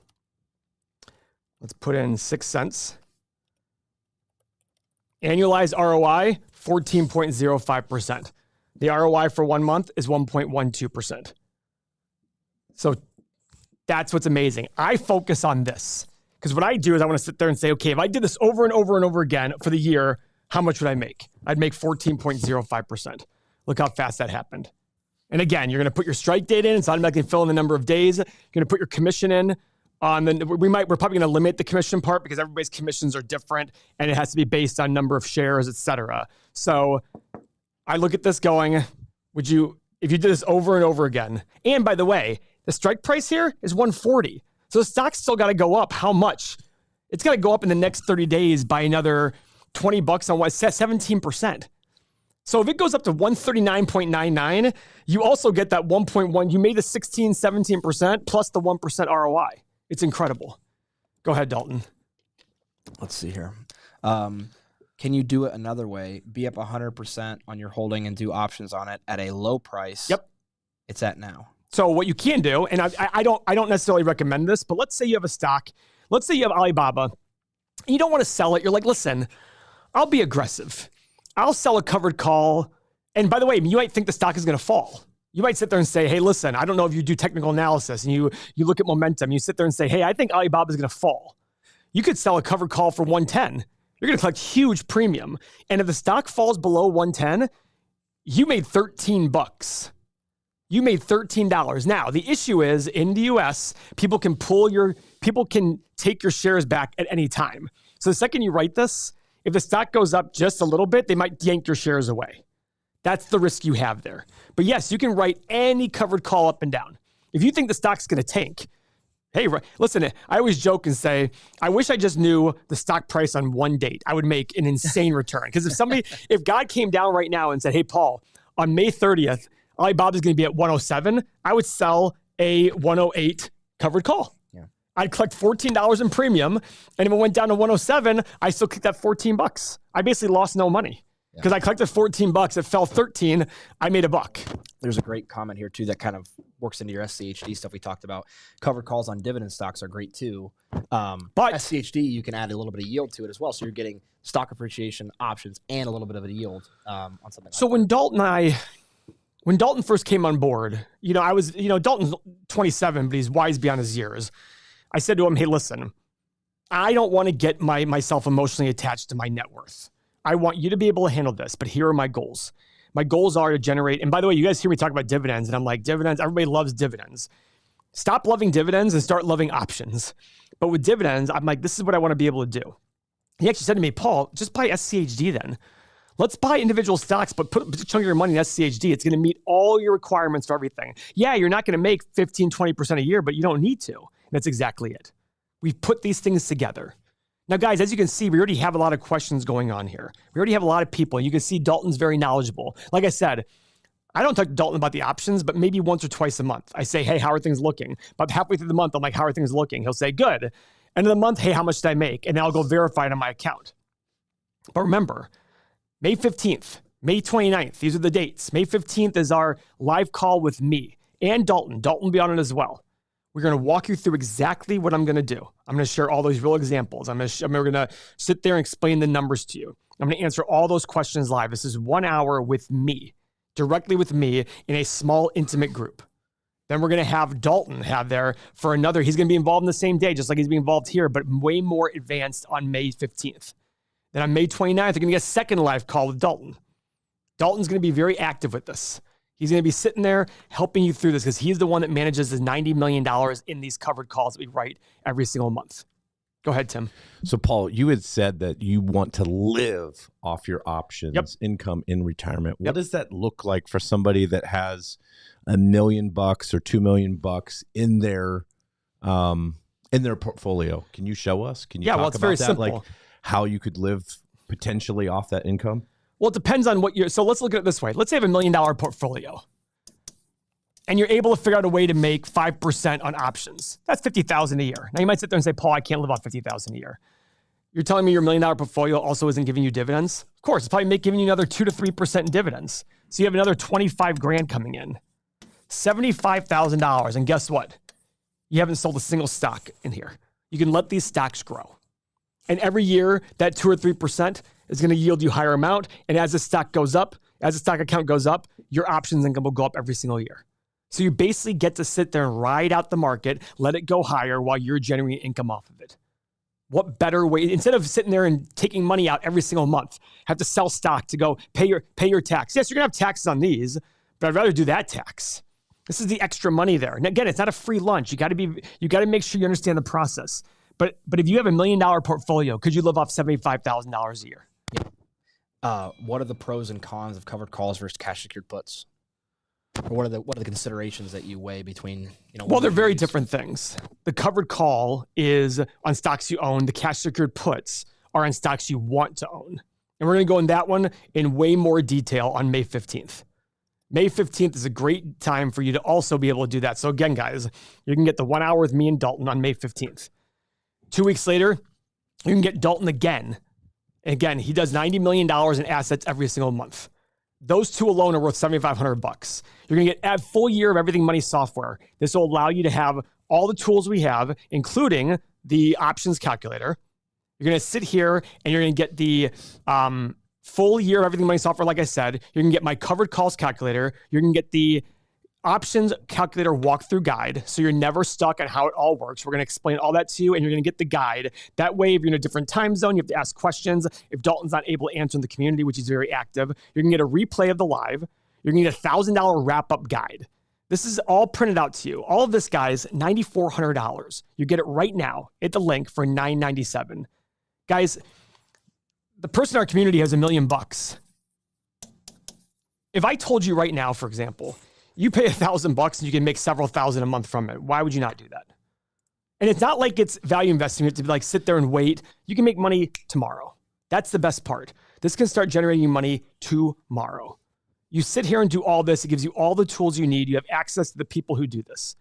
Let's put in 6 cents. Annualized ROI, 14.05%. The ROI for 1 month is 1.12%. So that's what's amazing. I focus on this because what I do is I want to sit there and say, okay, if I did this over and over and over again for the year, how much would I make? I'd make 14.05%. Look how fast that happened. And again, you're going to put your strike date in. It's automatically filling the number of days. You're going to put your commission in. We're probably going to limit the commission part because everybody's commissions are different and it has to be based on number of shares, et cetera. So I look at this going, if you did this over and over again, and by the way, the strike price here is 140. So the stock's still got to go up. How much? It's got to go up in the next 30 days by another $20 on what? 17%. So if it goes up to 139.99, you also get that 1.1. You made the 16, 17% plus the 1% ROI. It's incredible. Go ahead, Dalton. Let's see here. Can you do it another way? Be up 100% on your holding and do options on it at a low price. Yep. It's at now. So what you can do, and I don't necessarily recommend this, but let's say you have a stock. Let's say you have Alibaba. And you don't want to sell it. You're like, listen, I'll be aggressive. I'll sell a covered call. And by the way, you might think the stock is going to fall. You might sit there and say, hey, listen, I don't know if you do technical analysis and you look at momentum. You sit there and say, hey, I think Alibaba is going to fall. You could sell a covered call for 110. You're going to collect huge premium. And if the stock falls below 110, you made $13. You made $13. Now, the issue is in the US, people can take your shares back at any time. So the second you write this, if the stock goes up just a little bit, they might yank your shares away. That's the risk you have there. But yes, you can write any covered call up and down. If you think the stock's going to tank, hey, listen, I always joke and say, I wish I just knew the stock price on one date. I would make an insane return. Because if God came down right now and said, hey, Paul, on May 30th, Alibaba's going to be at 107, I would sell a 108 covered call. Yeah. I'd collect $14 in premium. And if it went down to 107, I still kicked that $14. I basically lost no money. Because I collected $14, it fell 13, I made $1. There's a great comment here too that kind of works into your SCHD stuff we talked about. Covered calls on dividend stocks are great too. But SCHD, you can add a little bit of yield to it as well. So you're getting stock appreciation options and a little bit of a yield on something like that. So when Dalton first came on board, Dalton's 27, but he's wise beyond his years. I said to him, hey, listen, I don't want to get myself emotionally attached to my net worth. I want you to be able to handle this, but here are my goals. My goals are to generate, and by the way, you guys hear me talk about dividends, and I'm like, dividends, everybody loves dividends. Stop loving dividends and start loving options. But with dividends, I'm like, this is what I want to be able to do. He actually said to me, Paul, just buy SCHD then. Let's buy individual stocks, but put a chunk of your money in SCHD. It's going to meet all your requirements for everything. Yeah, you're not going to make 15, 20% a year, but you don't need to. That's exactly it. We've put these things together. Now, guys, as you can see, we already have a lot of questions going on here. We already have a lot of people. You can see Dalton's very knowledgeable. Like I said, I don't talk to Dalton about the options, but maybe once or twice a month. I say, hey, how are things looking? About halfway through the month, I'm like, how are things looking? He'll say, good. End of the month, hey, how much did I make? And then I'll go verify it on my account. But remember, May 15th, May 29th, these are the dates. May 15th is our live call with me and Dalton. Dalton will be on it as well. We're going to walk you through exactly what I'm going to do. I'm going to share all those real examples. We're going to sit there and explain the numbers to you. I'm going to answer all those questions live. This is 1 hour with me, directly with me in a small, intimate group. Then we're going to have Dalton have there for another. He's going to be involved in the same day, just like he's being involved here, but way more advanced on May 15th. Then on May 29th, you're going to get a second live call with Dalton. Dalton's going to be very active with this. He's going to be sitting there helping you through this because he's the one that manages the $90 million in these covered calls that we write every single month. Go ahead, Tim. So, Paul, you had said that you want to live off your options income in retirement. What does that look like for somebody that has $1 million or $2 million in their portfolio? Can you show us? Can you talk it's about very that? simple. Like how you could live potentially off that income? Well, it depends on what so let's look at it this way. Let's say you have $1 million portfolio and you're able to figure out a way to make 5% on options. That's $50,000 a year. Now you might sit there and say, Paul, I can't live off $50,000 a year. You're telling me your $1 million portfolio also isn't giving you dividends? Of course, it's probably giving you another 2 to 3% in dividends. So you have another 25 grand coming in, $75,000. And guess what? You haven't sold a single stock in here. You can let these stocks grow. And every year, that 2 or 3% is going to yield you higher amount. And as the stock goes up, as the stock account goes up, your options income will go up every single year. So you basically get to sit there and ride out the market, let it go higher while you're generating income off of it. What better way, instead of sitting there and taking money out every single month, have to sell stock to go pay your tax. Yes, you're going to have taxes on these, but I'd rather do that tax. This is the extra money there. And again, it's not a free lunch. You got to make sure you understand the process. But if you have $1 million portfolio, could you live off $75,000 a year? What are the pros and cons of covered calls versus cash secured puts? Or what are the considerations that you weigh between, Well, they're very different things. The covered call is on stocks you own. The cash secured puts are on stocks you want to own. And we're going to go in that one in way more detail on May 15th. May 15th is a great time for you to also be able to do that. So again, guys, you can get the 1 hour with me and Dalton on May 15th. 2 weeks later, you can get Dalton again. And again, he does $90 million in assets every single month. Those two alone are worth $7,500. You're going to get a full year of Everything Money software. This will allow you to have all the tools we have, including the options calculator. You're going to sit here and you're going to get the full year of Everything Money software. Like I said, you're going to get my covered calls calculator. You're going to get the options calculator walkthrough guide. So you're never stuck on how it all works. We're going to explain all that to you and you're going to get the guide. That way, if you're in a different time zone, you have to ask questions. If Dalton's not able to answer in the community, which is very active, you're going to get a replay of the live. You're going to get a $1,000 wrap-up guide. This is all printed out to you. All of this, guys, $9,400. You get it right now at the link for $997. Guys, the person in our community has $1 million. If I told you right now, for example, you pay $1,000 and you can make several thousand a month from it, why would you not do that? And it's not like it's value investing. You have to like sit there and wait. You can make money tomorrow. That's the best part. This can start generating money tomorrow. You sit here and do all this. It gives you all the tools you need. You have access to the people who do this.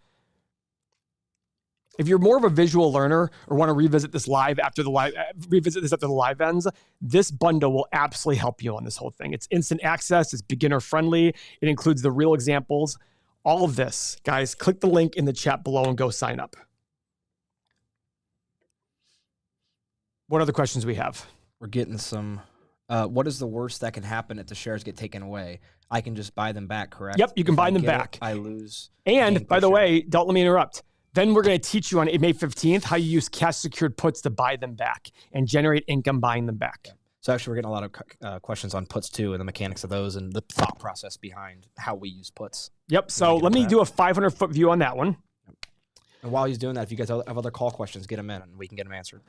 If you're more of a visual learner or want to revisit this after the live ends, this bundle will absolutely help you on this whole thing. It's instant access. It's beginner friendly. It includes the real examples. All of this, guys, click the link in the chat below and go sign up. What other questions we have? We're getting some. What is the worst that can happen if the shares get taken away? I can just buy them back, correct? Yep, you can buy them back. I lose. And by the way, don't let me interrupt. Then we're going to teach you on May 15th how you use cash secured puts to buy them back and generate income buying them back. So actually, we're getting a lot of questions on puts too, and the mechanics of those and the thought process behind how we use puts. Yep. So let me do a 500-foot view on that one. And while he's doing that, if you guys have other call questions, get them in and we can get them answered.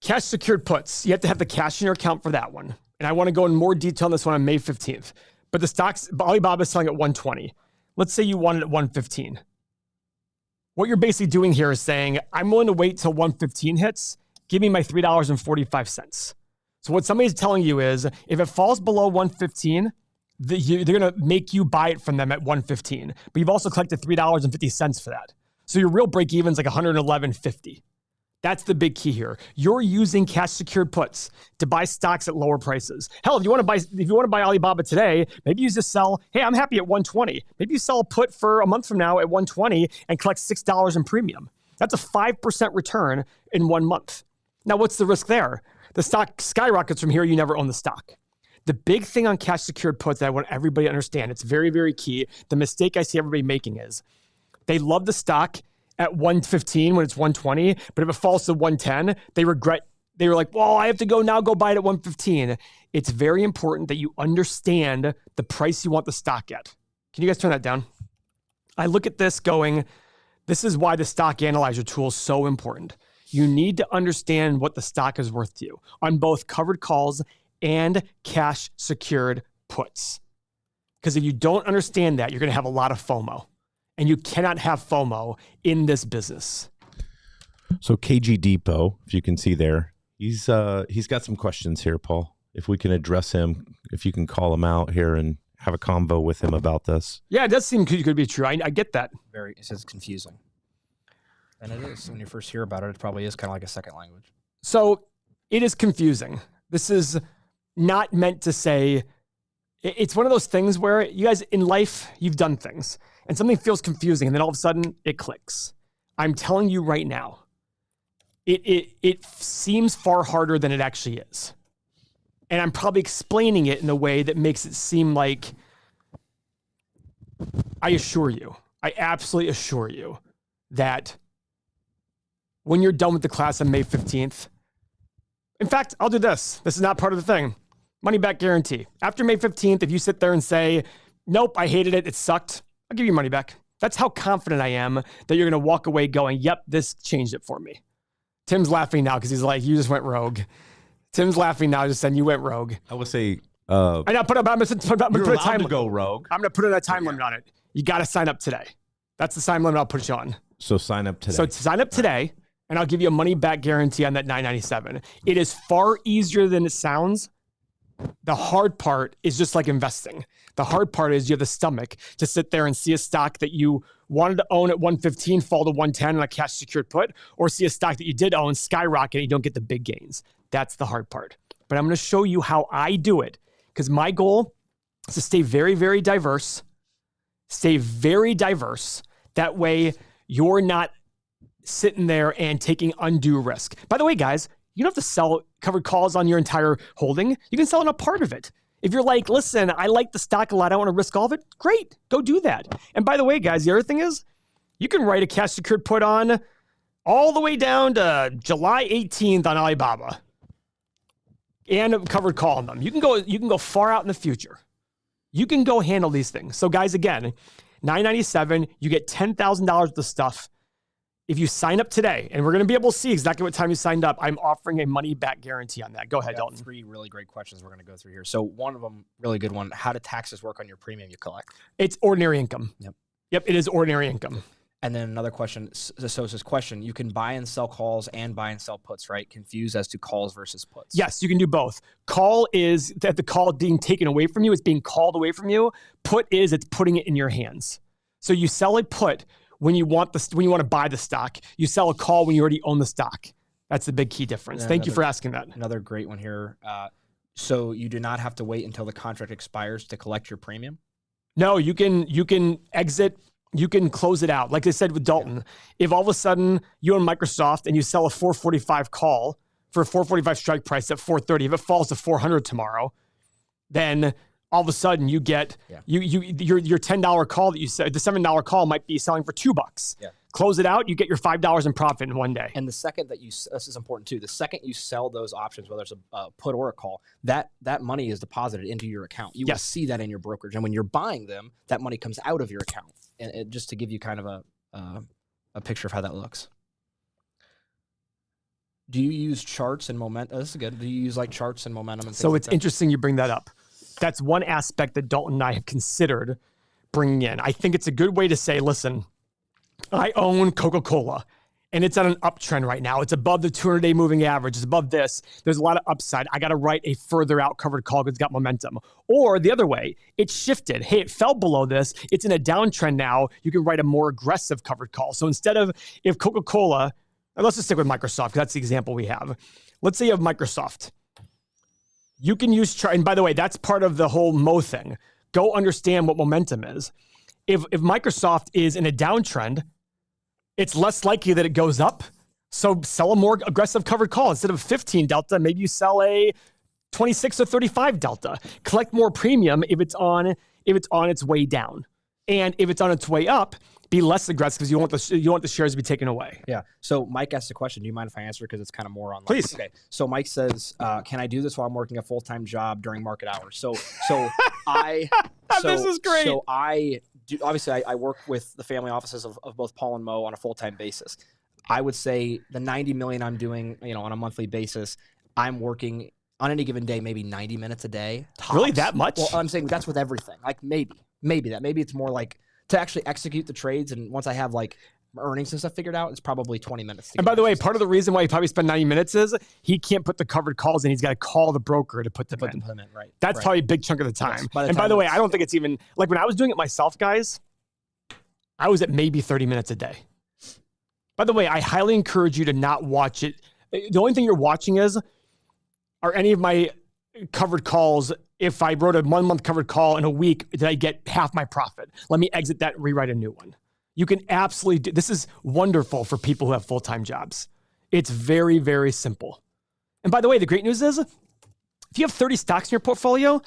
Cash secured puts. You have to have the cash in your account for that one. And I want to go in more detail on this one on May 15th. But the stocks, Alibaba is selling at 120. Let's say you want it at 115. what you're basically doing here is saying, I'm willing to wait till 115 hits. Give me my $3.45. So what somebody's telling you is, if it falls below 115, they're going to make you buy it from them at 115. But you've also collected $3.50 for that. So your real break even is like $111.50. That's the big key here. You're using cash secured puts to buy stocks at lower prices. Hell, if you want to buy Alibaba today, maybe you just sell, hey, I'm happy at 120. Maybe you sell a put for a month from now at 120 and collect $6 in premium. That's a 5% return in 1 month. Now, what's the risk there? The stock skyrockets from here, you never own the stock. The big thing on cash secured puts that I want everybody to understand, it's very, very key. The mistake I see everybody making is they love the stock at 115 when it's 120, but if it falls to 110, they regret. They were like, well, I have to go buy it at 115. It's very important that you understand the price you want the stock at. Can you guys turn that down? I look at this going, this is why the stock analyzer tool is so important. You need to understand what the stock is worth to you on both covered calls and cash secured puts. Because if you don't understand that, you're going to have a lot of FOMO. And you cannot have FOMO in this business. So KG Depot, if you can see there, he's got some questions here, Paul. If we can address him, if you can call him out here and have a convo with him about this. Yeah, it does seem could be true. I get that. It says confusing. And it is. When you first hear about it, it probably is kind of like a second language. So it is confusing. This is not meant to say, it's one of those things where you guys in life, you've done things and something feels confusing and then all of a sudden it clicks. I'm telling you right now, it seems far harder than it actually is. And I'm probably explaining it in a way that makes it seem like, I absolutely assure you that when you're done with the class on May 15th, in fact, I'll do this. This is not part of the thing. Money back guarantee. After May 15th, if you sit there and say, nope, I hated it, it sucked, I'll give you money back. That's how confident I am that you're going to walk away going, yep, this changed it for me. Tim's laughing now because he's like, you just went rogue. Tim's laughing now, just saying you went rogue. I would say, I'm going to put a time to go rogue. I'm going to put a time limit on it. You got to sign up today. That's the time limit I'll put you on. So sign up today. So sign up today, and I'll give you a money back guarantee on that $9.97. It is far easier than it sounds. The hard part is just like investing. The hard part is you have the stomach to sit there and see a stock that you wanted to own at 115 fall to 110 on a cash secured put, or see a stock that you did own skyrocket and you don't get the big gains. That's the hard part. But I'm going to show you how I do it, because my goal is to stay very, very diverse. Stay very diverse. That way you're not sitting there and taking undue risk. By the way, guys, you don't have to sell covered calls on your entire holding. You can sell on a part of it. If you're like, listen, I like the stock a lot, I don't want to risk all of it, great, go do that. And by the way, guys, the other thing is, you can write a cash secured put on all the way down to July 18th on Alibaba and a covered call on them. You can go far out in the future. You can go handle these things. So guys, again, $9.97, you get $10,000 worth of stuff. If you sign up today, and we're going to be able to see exactly what time you signed up, I'm offering a money back guarantee on that. Go ahead, Dalton. 3 really great questions we're going to go through here. So one of them, really good one, how do taxes work on your premium you collect? It's ordinary income. Yep, it is ordinary income. And then another question, so it's this question, you can buy and sell calls and buy and sell puts, right? Confused as to calls versus puts. Yes, you can do both. Call is that the call being taken away from you, it's being called away from you. Put is it's putting it in your hands. So you sell a put when you want to buy the stock. You sell a call when you already own the stock. That's the big key difference. Thank you for asking that. Another great one here. So you do not have to wait until the contract expires to collect your premium? No, you can exit. You can close it out. Like I said with Dalton, if all of a sudden you own Microsoft and you sell a 445 call for a 445 strike price at 430, if it falls to 400 tomorrow, then all of a sudden you get your $10 call that you said, the $7 call might be selling for $2. Yeah. Close it out, you get your $5 in profit in one day. And the second that this is important too, the second you sell those options, whether it's a put or a call, that money is deposited into your account. You will see that in your brokerage. And when you're buying them, that money comes out of your account. And just to give you kind of a picture of how that looks. Do you use charts and momentum? This is good. Do you use like charts and momentum? And so it's interesting you bring that up. That's one aspect that Dalton and I have considered bringing in. I think it's a good way to say, listen, I own Coca-Cola and it's on an uptrend right now. It's above the 200-day moving average. It's above this. There's a lot of upside. I got to write a further out covered call because it's got momentum. Or the other way, it shifted. Hey, it fell below this. It's in a downtrend now. You can write a more aggressive covered call. So instead of if Coca-Cola, let's just stick with Microsoft because that's the example we have. Let's say you have Microsoft. You can use chart. And by the way, that's part of the whole Mo thing. Go understand what momentum is. If Microsoft is in a downtrend, it's less likely that it goes up. So sell a more aggressive covered call. Instead of 15 delta, maybe you sell a 26 or 35 delta. Collect more premium if it's on its way down. And if it's on its way up, be less aggressive because you want the shares to be taken away. Yeah. So Mike asked a question. Do you mind if I answer? Because it's kind of more on. Please. Okay. So Mike says, "Can I do this while I'm working a full-time job during market hours?" So I. This is great. So I do. Obviously, I work with the family offices of both Paul and Mo on a full-time basis. I would say the 90 million I'm doing, on a monthly basis, I'm working on any given day, maybe 90 minutes a day. Tops. Really, that much? Well, I'm saying that's with everything. Like maybe that. Maybe it's more like to actually execute the trades. And once I have like earnings and stuff figured out, it's probably 20 minutes. And by the way, part of the reason why he probably spent 90 minutes is he can't put the covered calls in. He's got to call the broker to put them in. Right. That's probably a big chunk of the time. Yes. By the way, I don't think it's even like when I was doing it myself, guys, I was at maybe 30 minutes a day. By the way, I highly encourage you to not watch it. The only thing you're watching are any of my covered calls. If I wrote a 1 month covered call in a week, did I get half my profit? Let me exit that and rewrite a new one. You can absolutely do this. Is wonderful for people who have full-time jobs. It's very, very simple. And by the way, the great news is if you have 30 stocks in your portfolio,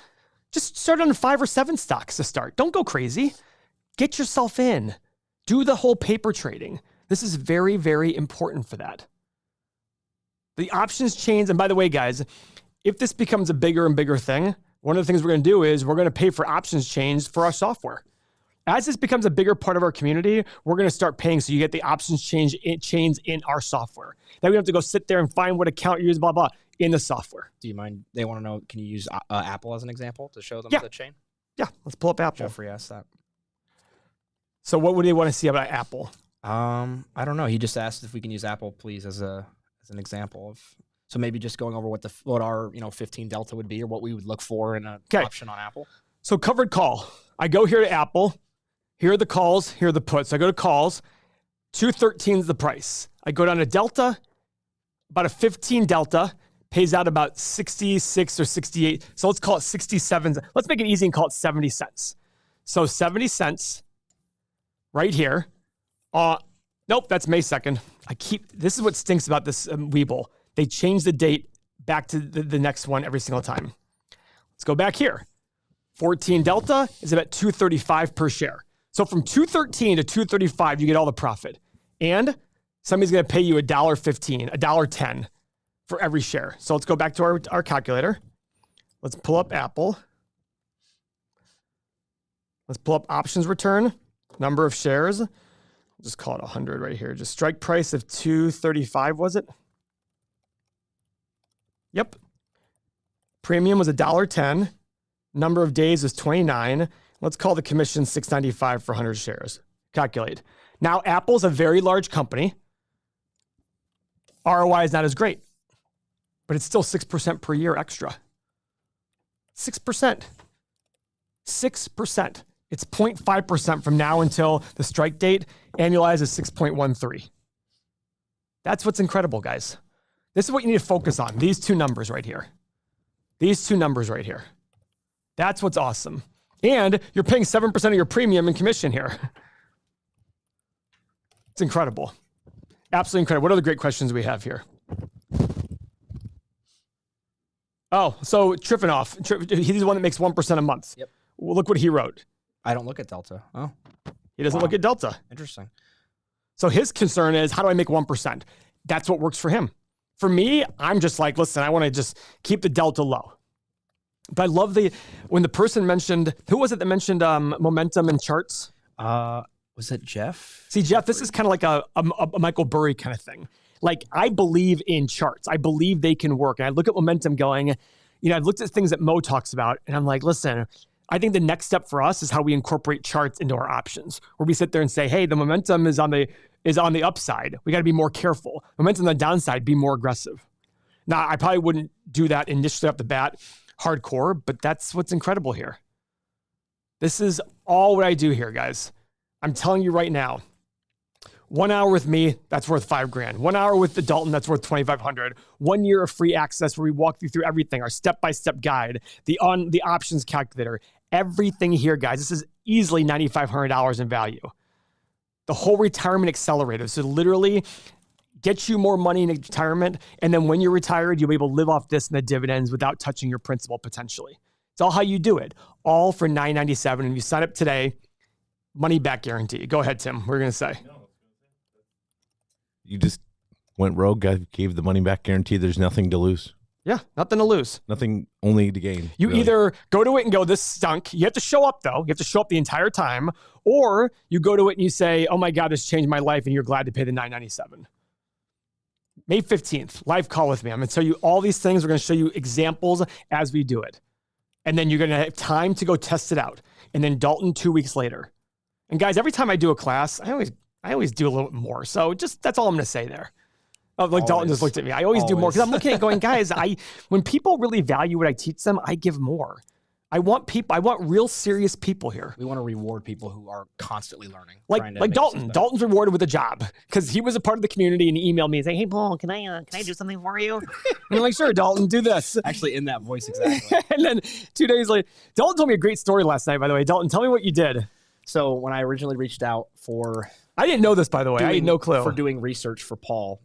just start on 5 or 7 stocks to start. Don't go crazy. Get yourself in. Do the whole paper trading. This is very, very important for that. The options change. And by the way, guys, if this becomes a bigger and bigger thing, one of the things we're going to do is we're going to pay for options change for our software. As this becomes a bigger part of our community, we're going to start paying so you get the options change in our software. Then we have to go sit there and find what account you use, blah, blah, in the software. Do you mind? They want to know, can you use Apple as an example to show them the chain? Yeah, let's pull up Apple. Jeffrey asked that. So what would they want to see about Apple? I don't know. He just asked if we can use Apple, please, as an example of. So maybe just going over what our 15 delta would be, or what we would look for in an option on Apple. So covered call. I go here to Apple. Here are the calls. Here are the puts. I go to calls. 213 is the price. I go down to delta. About a 15 delta pays out about 66 or 68. So let's call it 67. Let's make it easy and call it 70 cents. So 70 cents right here. Nope, that's May 2nd. This is what stinks about this Webull. They change the date back to the next one every single time. Let's go back here. 14 delta is about 235 per share. So from 213 to 235, you get all the profit. And somebody's going to pay you $1.15, $1.10 for every share. So let's go back to our calculator. Let's pull up Apple. Let's pull up options return, number of shares. Just call it 100 right here. Just strike price of 235, was it? Yep. Premium was $1.10. Number of days was 29. Let's call the commission $6.95 for 100 shares. Calculate. Now, Apple's a very large company. ROI is not as great, but it's still 6% per year extra. 6%. 6%. It's 0.5% from now until the strike date. Annualized is 6.13. That's what's incredible, guys. This is what you need to focus on. These two numbers right here. These two numbers right here. That's what's awesome. And you're paying 7% of your premium in commission here. It's incredible. Absolutely incredible. What other great questions we have here? Oh, so Triffinoff. He's the one that makes 1% a month. Yep. Well, look what he wrote. I don't look at Delta. Oh. He doesn't look at Delta. Interesting. So his concern is, how do I make 1%? That's what works for him. For me, I'm just like, listen, I want to just keep the Delta low. But I love when the person mentioned, who was it that mentioned momentum and charts? Was it Jeff? See, Jeff, this is kind of like a Michael Burry kind of thing. Like, I believe in charts. I believe they can work. And I look at momentum going, I've looked at things that Mo talks about, and I'm like, listen, I think the next step for us is how we incorporate charts into our options, where we sit there and say, hey, the momentum is on the upside. We got to be more careful. Momentum on the downside, be more aggressive. Now, I probably wouldn't do that initially off the bat, hardcore, but that's what's incredible here. This is all what I do here, guys. I'm telling you right now, 1 hour with me, that's worth $5,000. 1 hour with the Dalton, that's worth $2,500. 1 year of free access where we walk you through everything, our step-by-step guide, the options calculator, everything here, guys. This is easily $9,500 in value. The whole retirement accelerator. So literally get you more money in retirement. And then when you're retired, you'll be able to live off this and the dividends without touching your principal potentially. It's all how you do it. All for $997. And if you sign up today, money back guarantee. Go ahead, Tim. What are you going to say? You just went rogue, gave the money back guarantee. There's nothing to lose. Yeah, nothing to lose. Nothing, only to gain. You really either go to it and go, this stunk. You have to show up, though. You have to show up the entire time. Or you go to it and you say, oh, my God, this changed my life, and you're glad to pay the $997. May 15th, live call with me. I'm going to tell you all these things. We're going to show you examples as we do it. And then you're going to have time to go test it out. And then Dalton 2 weeks later. And guys, every time I do a class, I always do a little bit more. So just that's all I'm going to say there. Like Dalton just looked at me. I always do more because I'm looking at going, guys, when people really value what I teach them, I give more. I want real serious people here. We want to reward people who are constantly learning. Like Dalton. Dalton's rewarded with a job because he was a part of the community and he emailed me and saying, hey, Paul, can I do something for you? And I'm like, sure, Dalton, do this. Actually, in that voice, exactly. And then 2 days later, Dalton told me a great story last night, by the way. Dalton, tell me what you did. So when I originally reached out I didn't know this, by the way. I had no clue. For doing research for Paul,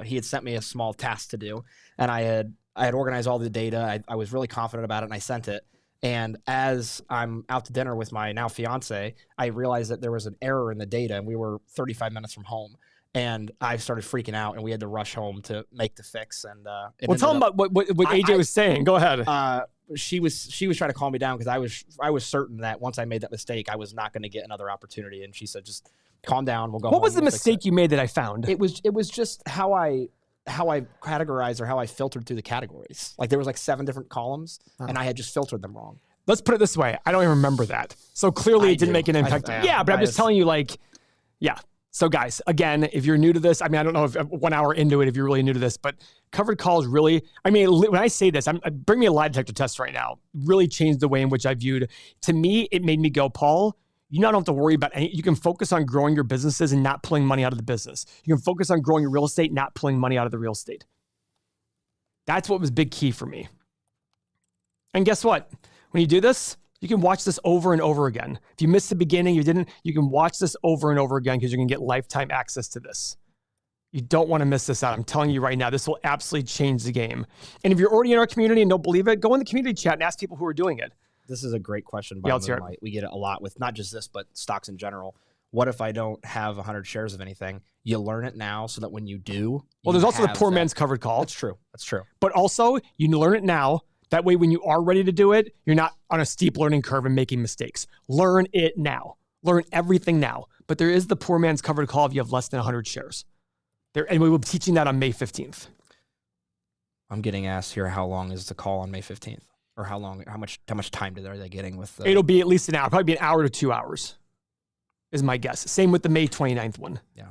he had sent me a small task to do, and I had organized all the data. I was really confident about it, and I sent it. And as I'm out to dinner with my now fiance, I realized that there was an error in the data, and we were 35 minutes from home. And I started freaking out, and we had to rush home to make the fix. And well, tell them about what AJ was saying. Go ahead. She was trying to calm me down because I was certain that once I made that mistake, I was not going to get another opportunity. And she said, "Just calm down. We'll go." What was the mistake you made that I found? It was just how I categorized or how I filtered through the categories. Like there was like 7 different columns, and I had just filtered them wrong. Let's put it this way: I don't even remember that. So clearly, it didn't make an impact. Yeah, but I'm just telling you, yeah. So guys, again, if you're new to this, I mean, I don't know if 1 hour into it, if you're really new to this, but covered calls really, I mean, when I say this, bring me a lie detector test right now, really changed the way in which I viewed. To me, it made me go, Paul, you don't have to worry about any, you can focus on growing your businesses and not pulling money out of the business. You can focus on growing your real estate, not pulling money out of the real estate. That's what was big key for me. And guess what? When you do this, you can watch this over and over again. If you missed the beginning, you can watch this over and over again because you're going to get lifetime access to this. You don't want to miss this out. I'm telling you right now, this will absolutely change the game. And if you're already in our community and don't believe it, go in the community chat and ask people who are doing it. This is a great question. By Moonlight. We get it a lot with not just this, but stocks in general. What if I don't have 100 shares of anything? You learn it now so that when you do, well, there's also the poor man's covered call. That's true. That's true. But also, you learn it now. That way, when you are ready to do it, you're not on a steep learning curve and making mistakes. Learn it now. Learn everything now. But there is the poor man's covered call if you have less than 100 shares. And we will be teaching that on May 15th. I'm getting asked here, how long is the call on May 15th? Or how much time are they getting with the... It'll be at least an hour. Probably be an hour to 2 hours is my guess. Same with the May 29th one. Yeah.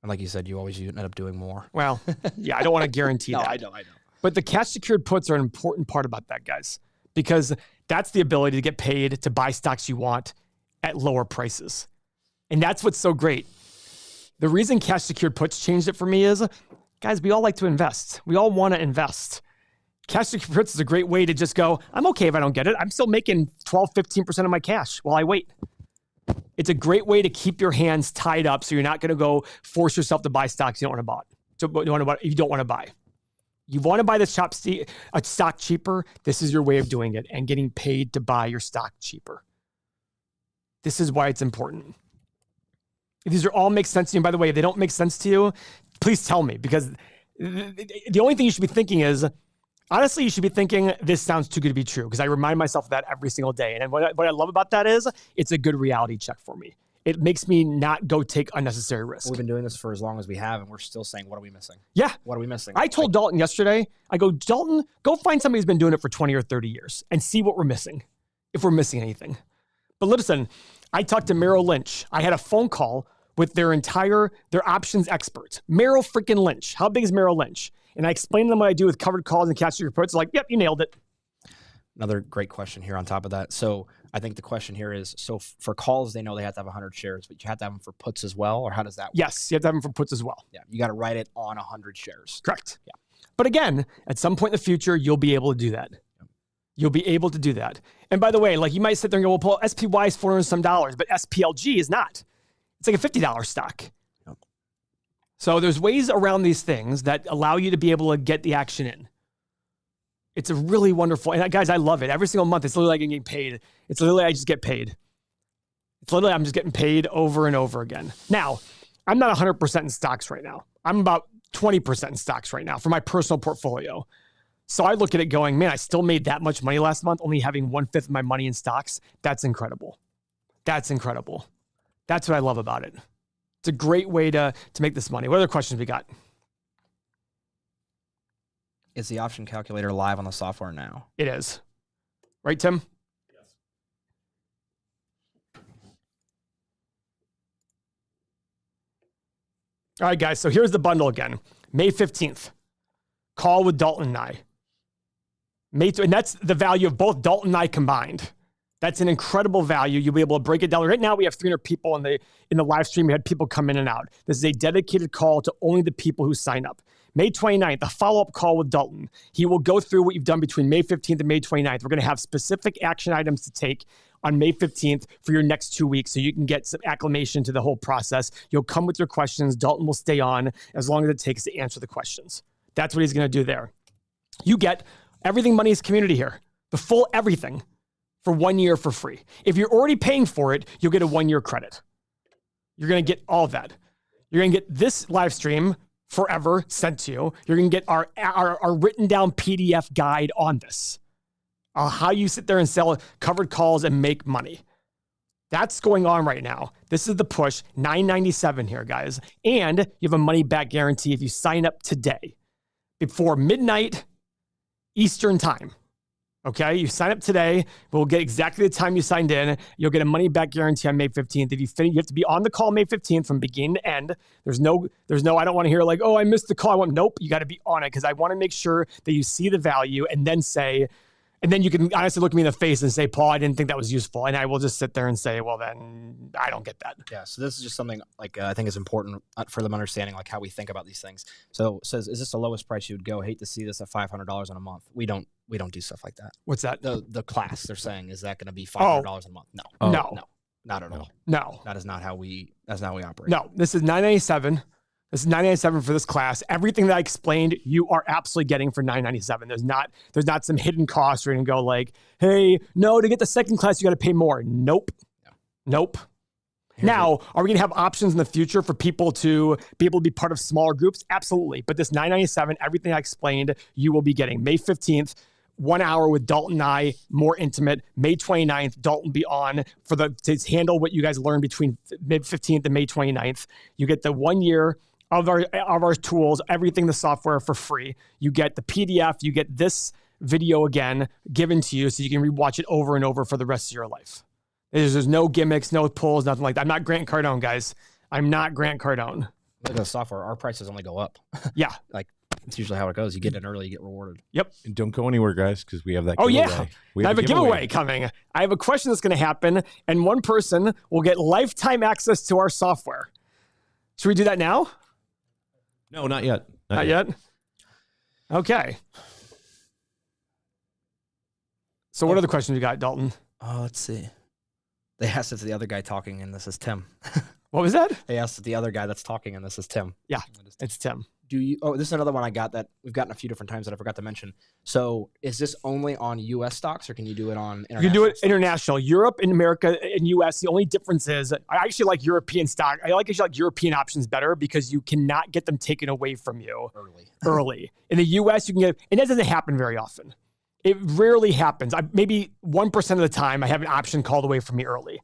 And like you said, you always end up doing more. Well, yeah, I don't want to guarantee that. I know. But the cash secured puts are an important part about that, guys, because that's the ability to get paid to buy stocks you want at lower prices. And that's what's so great. The reason cash secured puts changed it for me is, guys, we all like to invest. We all want to invest. Cash secured puts is a great way to just go, I'm okay if I don't get it. I'm still making 12, 15% of my cash while I wait. It's a great way to keep your hands tied up so you're not going to go force yourself to buy stocks you don't want to buy. You don't want to buy. You want to buy a stock cheaper, this is your way of doing it and getting paid to buy your stock cheaper. This is why it's important. If these all make sense to you, by the way, if they don't make sense to you, please tell me, because the only thing you should be thinking is, honestly, you should be thinking, this sounds too good to be true, because I remind myself of that every single day. And what I love about that is it's a good reality check for me. It makes me not go take unnecessary risk. We've been doing this for as long as we have, and we're still saying, what are we missing? Yeah. What are we missing? I told Dalton yesterday, I go, Dalton, go find somebody who's been doing it for 20 or 30 years and see what we're missing. if we're missing anything. But listen, I talked to Merrill Lynch. I had a phone call with their options experts. Merrill freaking Lynch. How big is Merrill Lynch? And I explained to them what I do with covered calls and cash reports. They're like, yep, you nailed it. Another great question here on top of that. So I think the question here is, so for calls, they know they have to have 100 shares, but you have to have them for puts as well, or how does that work? Yes, you have to have them for puts as well. Yeah, you got to write it on 100 shares. Correct. Yeah. But again, at some point in the future, you'll be able to do that. You'll be able to do that. And by the way, like you might sit there and go, well, Paul, SPY is $400 some, but SPLG is not. It's like a $50 stock. Yep. So there's ways around these things that allow you to be able to get the action in. It's a really wonderful, and guys, I love it. Every single month, it's literally like getting paid. It's literally, I just get paid. It's literally, I'm just getting paid over and over again. Now, I'm not 100% in stocks right now. I'm about 20% in stocks right now for my personal portfolio. So I look at it going, man, I still made that much money last month, only having 1/5 of my money in stocks. That's incredible. That's incredible. That's what I love about it. It's a great way to make this money. What other questions we got? Is the option calculator live on the software now? It is. Right, Tim? Yes. All right, guys. So here's the bundle again. May 15th. Call with Dalton and I. And that's the value of both Dalton and I combined. That's an incredible value. You'll be able to break it down. Right now, we have 300 people in the live stream. We had people come in and out. This is a dedicated call to only the people who sign up. May 29th, a follow-up call with Dalton. He will go through what you've done between May 15th and May 29th. We're going to have specific action items to take on May 15th for your next 2 weeks so you can get some acclimation to the whole process. You'll come with your questions. Dalton will stay on as long as it takes to answer the questions. That's what he's going to do there. You get Everything Money's community here, the full everything for 1 year for free. If you're already paying for it, you'll get a 1-year credit. You're going to get all of that. You're going to get this live stream forever sent to you. You're going to get our written down PDF guide on this. How you sit there and sell covered calls and make money. That's going on right now. This is the push, $9.97 here, guys. And you have a money back guarantee if you sign up today before midnight Eastern time. Okay, you sign up today. We'll get exactly the time you signed in. You'll get a money back guarantee on May 15th. If you finish, you have to be on the call May 15th from beginning to end. There's no, I don't want to hear like, oh, I missed the call. Nope, you got to be on it because I want to make sure that you see the value and then say, and then you can honestly look me in the face and say, Paul, I didn't think that was useful. And I will just sit there and say, well, then I don't get that. Yeah. So this is just something like I think is important for them understanding like how we think about these things. So it says, is this the lowest price you would go? Hate to see this at $500 in a month. We don't do stuff like that. What's that? The class they're saying, is that going to be $500 a month? No. No. Not at all. No. That is not how we operate. No, this is $9.97. This is $9.97 for this class. Everything that I explained, you are absolutely getting for $9.97. There's not some hidden cost where you can go like, hey, no, to get the second class, you got to pay more. Nope. Yeah. Nope. Now, are we going to have options in the future for people to be able to be part of smaller groups? Absolutely. But this $9.97, everything I explained, you will be getting. May 15th, 1 hour with Dalton and I, more intimate. May 29th, Dalton be on to handle what you guys learned between May 15th and May 29th. You get the 1 year of our tools, everything, the software for free. You get the PDF, you get this video again given to you so you can rewatch it over and over for the rest of your life. There's no gimmicks, no pulls, nothing like that. I'm not Grant Cardone, guys. I'm not Grant Cardone. Look at the software. Our prices only go up. Yeah. Like it's usually how it goes. You get in early, you get rewarded. Yep. And don't go anywhere, guys, because we have that giveaway. giveaway. I have a giveaway coming. I have a question that's going to happen, and one person will get lifetime access to our software. Should we do that now? No, not yet. Not yet? Okay. So what other questions you got, Dalton? Let's see. They asked if the other guy talking, and this is Tim. What was that? They asked if the other guy that's talking, and this is Tim. Yeah, it's Tim. This is another one I got that we've gotten a few different times that I forgot to mention. So is this only on U.S. stocks, or can you do it on international? You can do it stocks? international. Europe and America and U.S., the only difference is I actually like European stock. I actually like European options better because you cannot get them taken away from you early. In the U.S., you can get, and that doesn't happen very often. It rarely happens. Maybe 1% of the time I have an option called away from me early.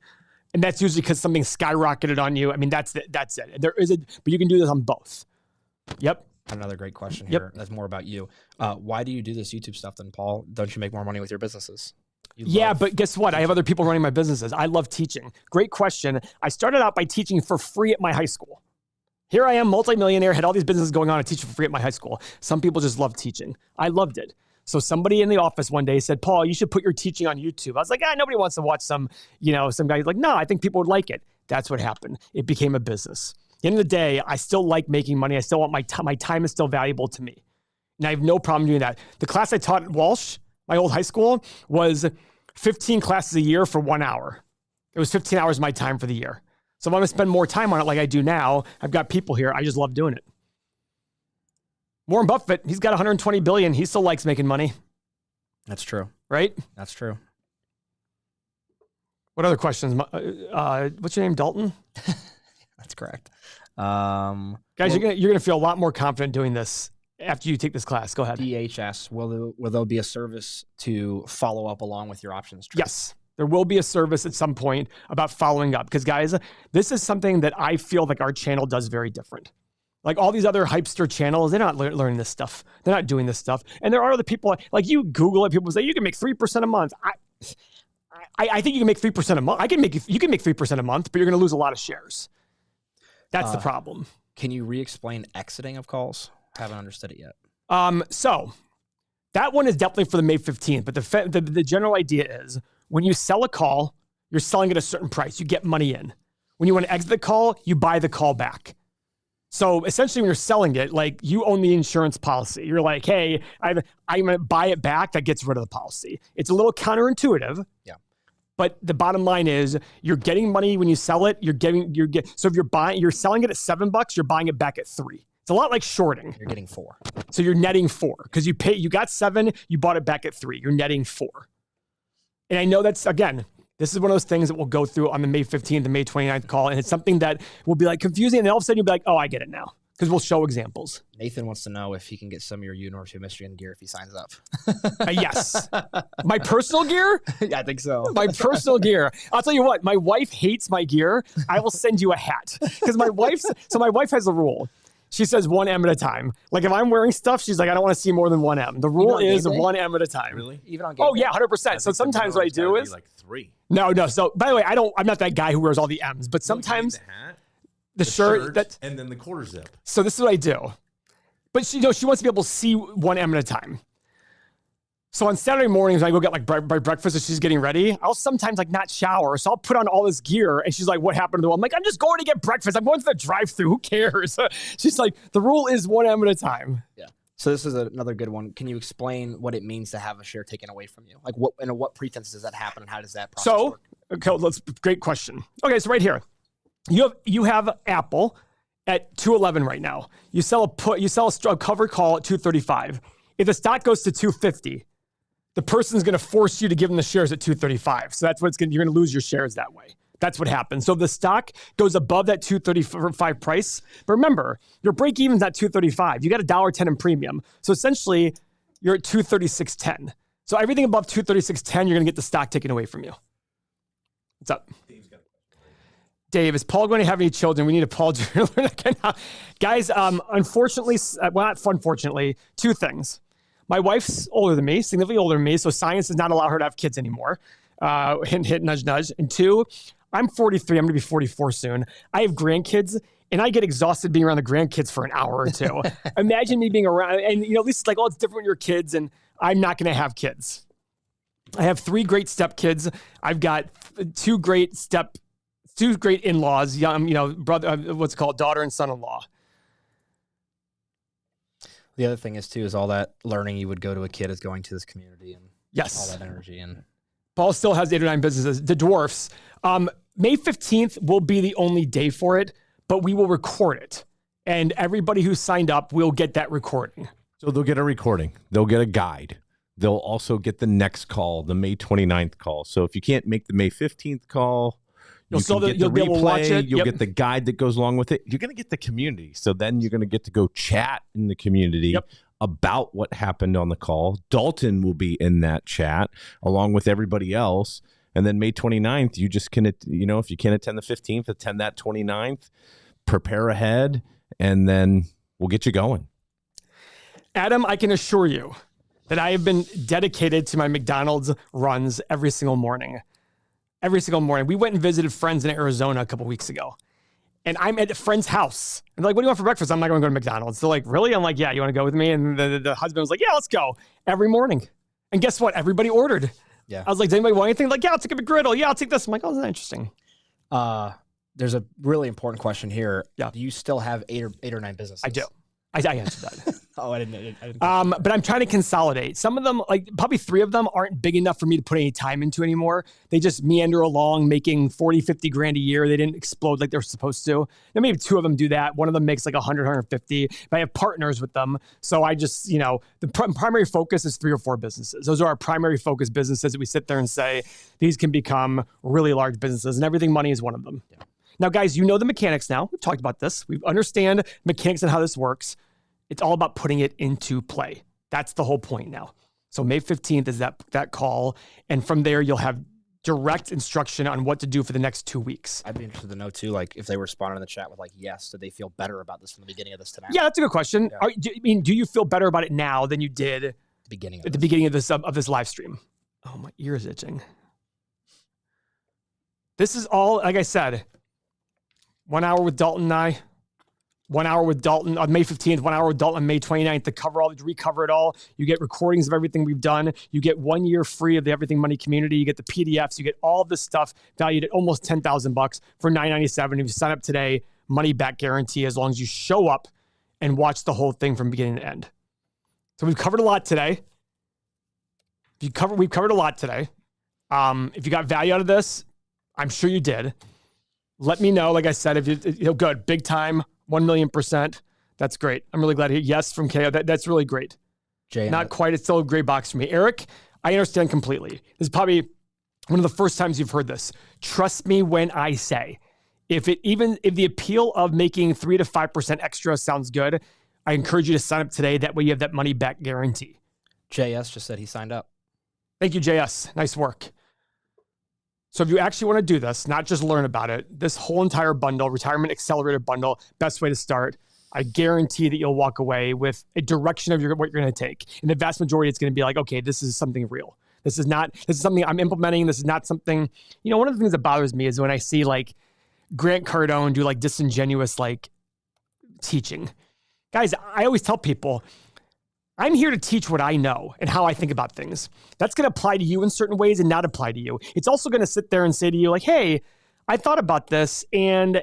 And that's usually because something skyrocketed on you. I mean, that's it. There is but you can do this on both. Yep. Another great question here. That's more about you. Why do you do this YouTube stuff then, Paul? Don't you make more money with your businesses? Yeah, but guess what? I have other people running my businesses. I love teaching. Great question. I started out by teaching for free at my high school. Here I am, multimillionaire, had all these businesses going on and teaching for free at my high school. Some people just love teaching. I loved it. So somebody in the office one day said, Paul, you should put your teaching on YouTube. I was like, nobody wants to watch some guy. Like, no, I think people would like it. That's what happened. It became a business. At the end of the day, I still like making money. I still want my time is still valuable to me. And I have no problem doing that. The class I taught at Walsh, my old high school, was 15 classes a year for 1 hour. It was 15 hours of my time for the year. So if I'm going to spend more time on it like I do now, I've got people here. I just love doing it. Warren Buffett, he's got 120 billion. He still likes making money. That's true. Right? That's true. What other questions? What's your name, Dalton? That's correct. Guys, you're gonna feel a lot more confident doing this after you take this class. Go ahead. DHS, will there be a service to follow up along with your options trade? Yes. There will be a service at some point about following up. Because guys, this is something that I feel like our channel does very different. Like all these other hypester channels, they're not learning this stuff. They're not doing this stuff. And there are other people, like you Google it, people say, you can make 3% a month. I think you can make 3% a month. You can make 3% a month, but you're going to lose a lot of shares. That's the problem. Can you re-explain exiting of calls? Haven't understood it yet. So that one is definitely for the May 15th, but the general idea is when you sell a call, you're selling at a certain price. You get money in. When you want to exit the call, you buy the call back. So essentially when you're selling it, like you own the insurance policy. You're like, hey, I'm going to buy it back. That gets rid of the policy. It's a little counterintuitive. Yeah. But the bottom line is you're getting money when you sell it. So if you're selling it at $7, you're buying it back at $3. It's a lot like shorting. You're getting $4. So you're netting $4 because you got $7, you bought it back at $3. You're netting $4. And I know this is one of those things that we'll go through on the May 15th and May 29th call. And it's something that will be like confusing. And then all of a sudden you'll be like, oh, I get it now. Because we'll show examples. Nathan wants to know if he can get some of your University of Michigan gear if he signs up. Yes. My personal gear? Yeah, I think so. My personal gear. I'll tell you what, my wife hates my gear. I will send you a hat. Because my wife has a rule. She says 1M at a time. Like if I'm wearing stuff, she's like, I don't want to see more than 1M. The rule is 1M at a time. Really? Even on game day? Yeah, 100%. So sometimes what I do is like 3. No. So by the way, I'm not that guy who wears all the M's, but sometimes the hat, the shirt and then the quarter zip. So this is what I do. But she wants to be able to see 1M at a time. So on Saturday mornings, when I go get like breakfast and she's getting ready, I'll sometimes like not shower. So I'll put on all this gear and she's like, what happened to the wall? I'm like, I'm just going to get breakfast. I'm going to the drive-thru. Who cares? She's like, the rule is 1M at a time. Yeah. So this is another good one. Can you explain what it means to have a share taken away from you? Like what pretense does that happen and how does that process work? Okay, great question. Okay, so right here, you have Apple at 211 right now. You sell a covered call at 235. If the stock goes to 250, the person's going to force you to give them the shares at 235. So that's you're going to lose your shares that way. That's what happens. So if the stock goes above that 235 price, but remember, your break even's at 235. You got $1.10 in premium. So essentially, you're at 236.10. So everything above 236.10, you're going to get the stock taken away from you. What's up? Dave, is Paul going to have any children? We need a Paul Jr. Guys, unfortunately, not unfortunately, two things. My wife's older than me, significantly older than me, so science does not allow her to have kids anymore. Hint, nudge, nudge. And two, I'm 43. I'm going to be 44 soon. I have grandkids, and I get exhausted being around the grandkids for an hour or two. Imagine me being around, and at least it's like, it's different when you're kids, and I'm not going to have kids. I have 3 great stepkids. I've got 2 great in-laws, brother, daughter and son-in-law. The other thing is all that learning you would go to a kid is going to this community and yes, all that energy. And Paul still has 8 or 9 businesses. The Dwarfs, May 15th will be the only day for it, but we will record it. And everybody who signed up will get that recording. So they'll get a recording. They'll get a guide. They'll also get the next call, the May 29th call. So if you can't make the May 15th call, you'll get the replay. You'll get the guide that goes along with it. You're going to get the community. So then you're going to get to go chat in the community about what happened on the call. Dalton will be in that chat along with everybody else. And then May 29th, you just can, if you can't attend the 15th, attend that 29th, prepare ahead, and then we'll get you going. Adam, I can assure you, that I have been dedicated to my McDonald's runs every single morning. Every single morning. We went and visited friends in Arizona a couple weeks ago. And I'm at a friend's house. And they're like, what do you want for breakfast? I'm not going to go to McDonald's. They're like, really? I'm like, yeah, you want to go with me? And the husband was like, yeah, let's go. Every morning. And guess what? Everybody ordered. Yeah. I was like, does anybody want anything? Like, yeah, I'll take a McGriddle. Yeah, I'll take this. I'm like, oh, isn't that interesting? There's a really important question here. Yeah. Do you still have eight or nine businesses? I do. I answered that. Oh, I didn't. But I'm trying to consolidate. Some of them, like probably 3 of them, aren't big enough for me to put any time into anymore. They just meander along, making 40, 50 grand a year. They didn't explode like they're supposed to. Then maybe 2 of them do that. One of them makes like 100, 150. But I have partners with them. So I just, the primary focus is 3 or 4 businesses. Those are our primary focus businesses that we sit there and say, these can become really large businesses. And Everything Money is one of them. Yeah. Now, guys, you know the mechanics now. We've talked about this. We understand mechanics and how this works. It's all about putting it into play. That's the whole point now. So May 15th is that call. And from there, you'll have direct instruction on what to do for the next 2 weeks. I'd be interested to know too, like if they responded in the chat with like, yes, did they feel better about this from the beginning of this to now? Yeah, that's a good question. Yeah. Do you feel better about it now than you did at the beginning of this live stream? Oh, my ear is itching. This is all, like I said, 1 hour with Dalton and I. 1 hour with Dalton on May 15th, 1 hour with Dalton on May 29th to recover it all. You get recordings of everything we've done. You get 1 year free of the Everything Money community. You get the PDFs. You get all of this stuff valued at almost $10,000 for $9.97. If you sign up today, money back guarantee as long as you show up and watch the whole thing from beginning to end. So we've covered a lot today. We've covered a lot today. If you got value out of this, I'm sure you did. Let me know. Like I said, if you good, big time. 1,000,000%. That's great. I'm really glad to hear yes from KO. That's really great. Jay, not quite. It's still a great box for me. Eric, I understand completely. This is probably one of the first times you've heard this. Trust me when I say, if the appeal of making 3 to 5% extra sounds good, I encourage you to sign up today. That way you have that money back guarantee. JS just said he signed up. Thank you, JS. Nice work. So if you actually want to do this, not just learn about it, this whole entire bundle, Retirement Accelerator bundle, best way to start. I guarantee that you'll walk away with a direction of what you're going to take. And the vast majority, it's going to be like, okay, this is something real. This is something I'm implementing. This is not something, one of the things that bothers me is when I see like Grant Cardone do like disingenuous like teaching. Guys, I always tell people, I'm here to teach what I know and how I think about things. That's going to apply to you in certain ways and not apply to you. It's also going to sit there and say to you like, hey, I thought about this. And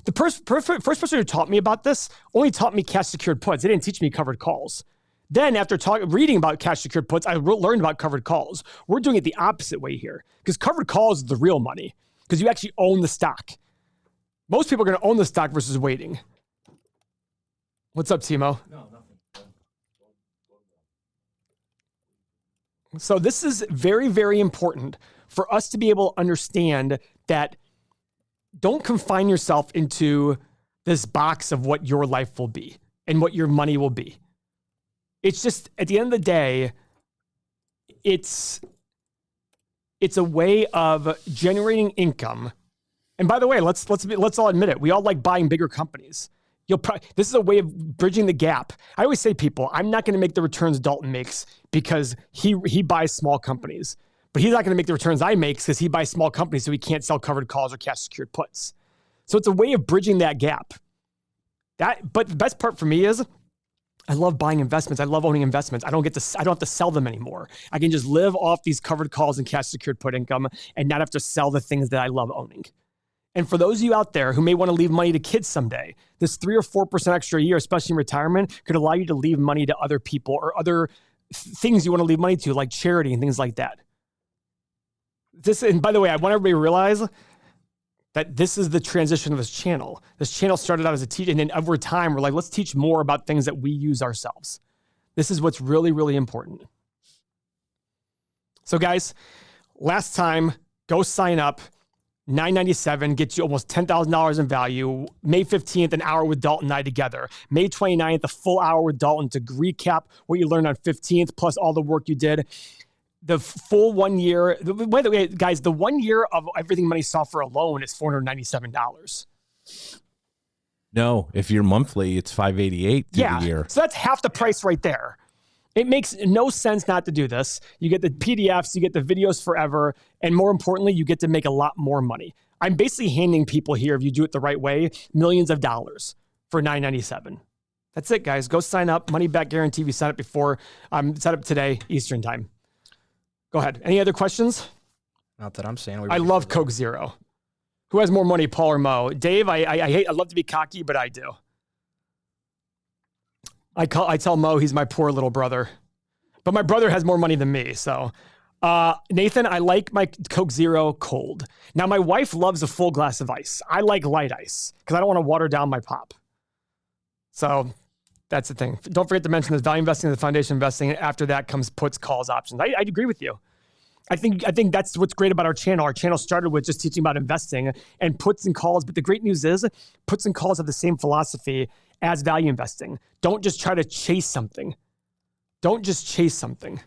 the first person who taught me about this only taught me cash secured puts. They didn't teach me covered calls. Then after reading about cash secured puts, I learned about covered calls. We're doing it the opposite way here because covered calls is the real money because you actually own the stock. Most people are going to own the stock versus waiting. What's up, Timo? No, nothing. So this is very, very important for us to be able to understand that don't confine yourself into this box of what your life will be and what your money will be. It's just, at the end of the day, it's a way of generating income. And by the way, let's all admit it. We all like buying bigger companies. This is a way of bridging the gap. I always say people, I'm not going to make the returns Dalton makes because he buys small companies, but he's not going to make the returns I make because he buys small companies so he can't sell covered calls or cash secured puts. So it's a way of bridging that gap. But the best part for me is I love buying investments. I love owning investments. I don't have to sell them anymore. I can just live off these covered calls and cash secured put income and not have to sell the things that I love owning. And for those of you out there who may want to leave money to kids someday, this 3 or 4% extra a year, especially in retirement, could allow you to leave money to other people or other things you want to leave money to, like charity and things like that. And by the way, I want everybody to realize that this is the transition of this channel. This channel started out as a teaching, and then over time, we're like, let's teach more about things that we use ourselves. This is what's really, really important. So guys, last time, go sign up. $9.97 gets you almost $10,000 in value. May 15th, an hour with Dalton and I together. May 29th, a full hour with Dalton to recap what you learned on 15th, plus all the work you did. The full 1 year, by the way, guys, the 1 year of Everything Money software alone is $497. No, if you're monthly, it's $588 through the year. So that's half the price right there. It makes no sense not to do this. You get the PDFs, you get the videos forever, and more importantly, you get to make a lot more money. I'm basically handing people here, if you do it the right way, millions of dollars for $9.97. That's it, guys. Go sign up. Money back guarantee. We signed up before. Set up today, Eastern time. Go ahead. Any other questions? Not that I'm saying. I love Coke Zero. Who has more money, Paul or Mo? Dave, I love to be cocky, but I do. I tell Mo he's my poor little brother. But my brother has more money than me, so... Nathan, I like my Coke Zero cold. Now, my wife loves a full glass of ice. I like light ice because I don't want to water down my pop. So that's the thing. Don't forget to mention this: value investing, the foundation investing. After that comes puts, calls, options. I agree with you. I think that's what's great about our channel. Our channel started with just teaching about investing and puts and calls. But the great news is puts and calls have the same philosophy as value investing. Don't just try to chase something. Don't just chase something.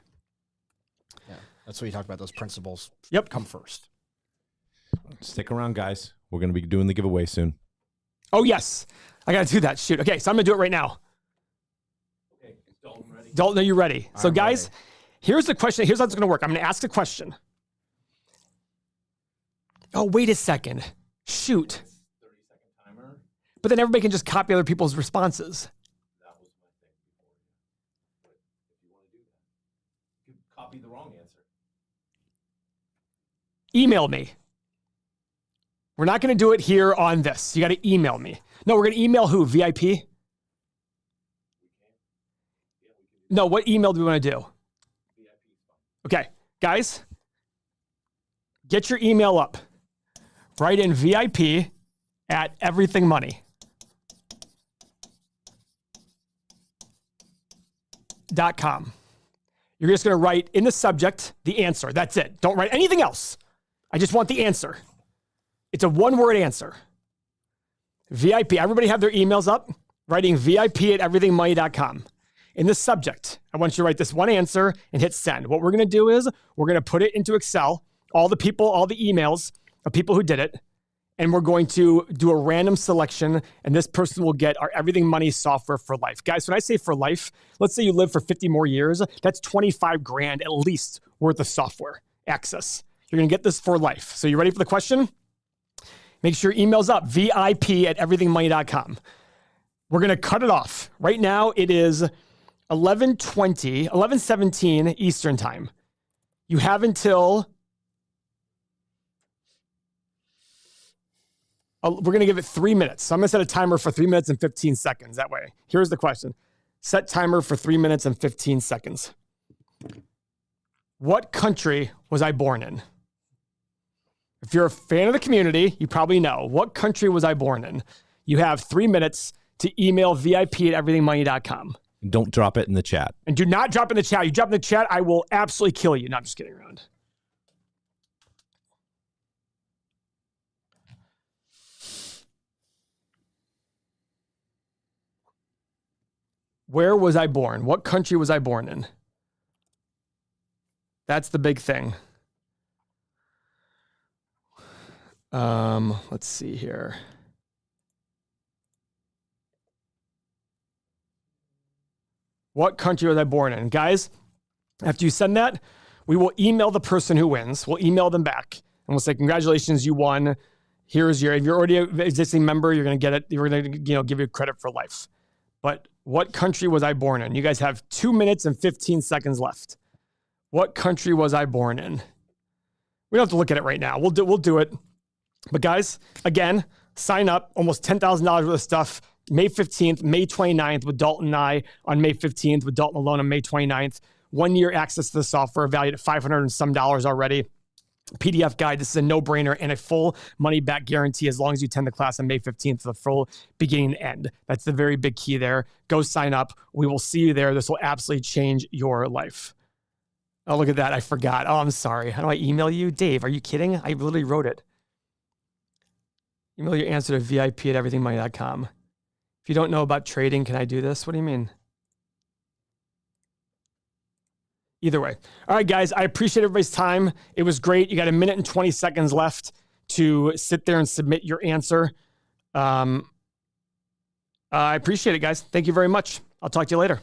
That's what you talk about. Those principles come first. Stick around, guys. We're going to be doing the giveaway soon. Oh, yes. I got to do that. Shoot. Okay, so I'm going to do it right now. Okay, is Dalton ready? Dalton, are you ready? So, guys, ready. Here's the question. Here's how it's going to work. I'm going to ask a question. Oh, wait a second. Shoot. 30-second timer. But then everybody can just copy other people's responses. That was my thing before. But if you want to do that, you could copy the wrong answer. Email me. We're not going to do it here on this. You got to email me. No, we're going to email who? VIP? No, what email do we want to do? Okay, guys, get your email up. Write in VIP at everythingmoney.com. You're just going to write in the subject the answer. That's it. Don't write anything else. I just want the answer. It's a one-word answer. VIP. Everybody have their emails up. Writing VIP at everythingmoney.com. In the subject, I want you to write this one answer and hit send. What we're going to do is we're going to put it into Excel, all the emails of people who did it, and we're going to do a random selection, and this person will get our Everything Money software for life. Guys, when I say for life, let's say you live for 50 more years, that's 25 grand at least worth of software access. You're going to get this for life. So you ready for the question? Make sure your email's up, VIP at everythingmoney.com. We're going to cut it off. Right now, it is 11:17 Eastern time. You have until... we're going to give it 3 minutes. So I'm going to set a timer for 3 minutes and 15 seconds that way. Here's the question. Set timer for 3 minutes and 15 seconds. What country was I born in? If you're a fan of the community, you probably know. What country was I born in? You have 3 minutes to email VIP at everythingmoney.com. Don't drop it in the chat. And do not drop in the chat. You drop in the chat, I will absolutely kill you. No, I'm just kidding around. Where was I born? What country was I born in? That's the big thing. Let's see here. What country was I born in? Guys, after you send that, we will email the person who wins. We'll email them back and we'll say, congratulations, you won. Here's your, if you're already an existing member, you're going to get it. We're going to, give you credit for life. But what country was I born in? You guys have 2 minutes and 15 seconds left. What country was I born in? We don't have to look at it right now. We'll do it. But guys, again, sign up. Almost $10,000 worth of stuff. May 15th, May 29th with Dalton and I on May 15th with Dalton alone on May 29th. 1 year access to the software valued at $500 and some already. PDF guide. This is a no-brainer and a full money-back guarantee as long as you attend the class on May 15th for the full beginning and end. That's the very big key there. Go sign up. We will see you there. This will absolutely change your life. Oh, look at that. I forgot. Oh, I'm sorry. How do I email you? Dave, are you kidding? I literally wrote it. Email your answer to VIP at everythingmoney.com. If you don't know about trading, can I do this? What do you mean? Either way. All right, guys, I appreciate everybody's time. It was great. You got 1 minute and 20 seconds left to sit there and submit your answer. I appreciate it, guys. Thank you very much. I'll talk to you later.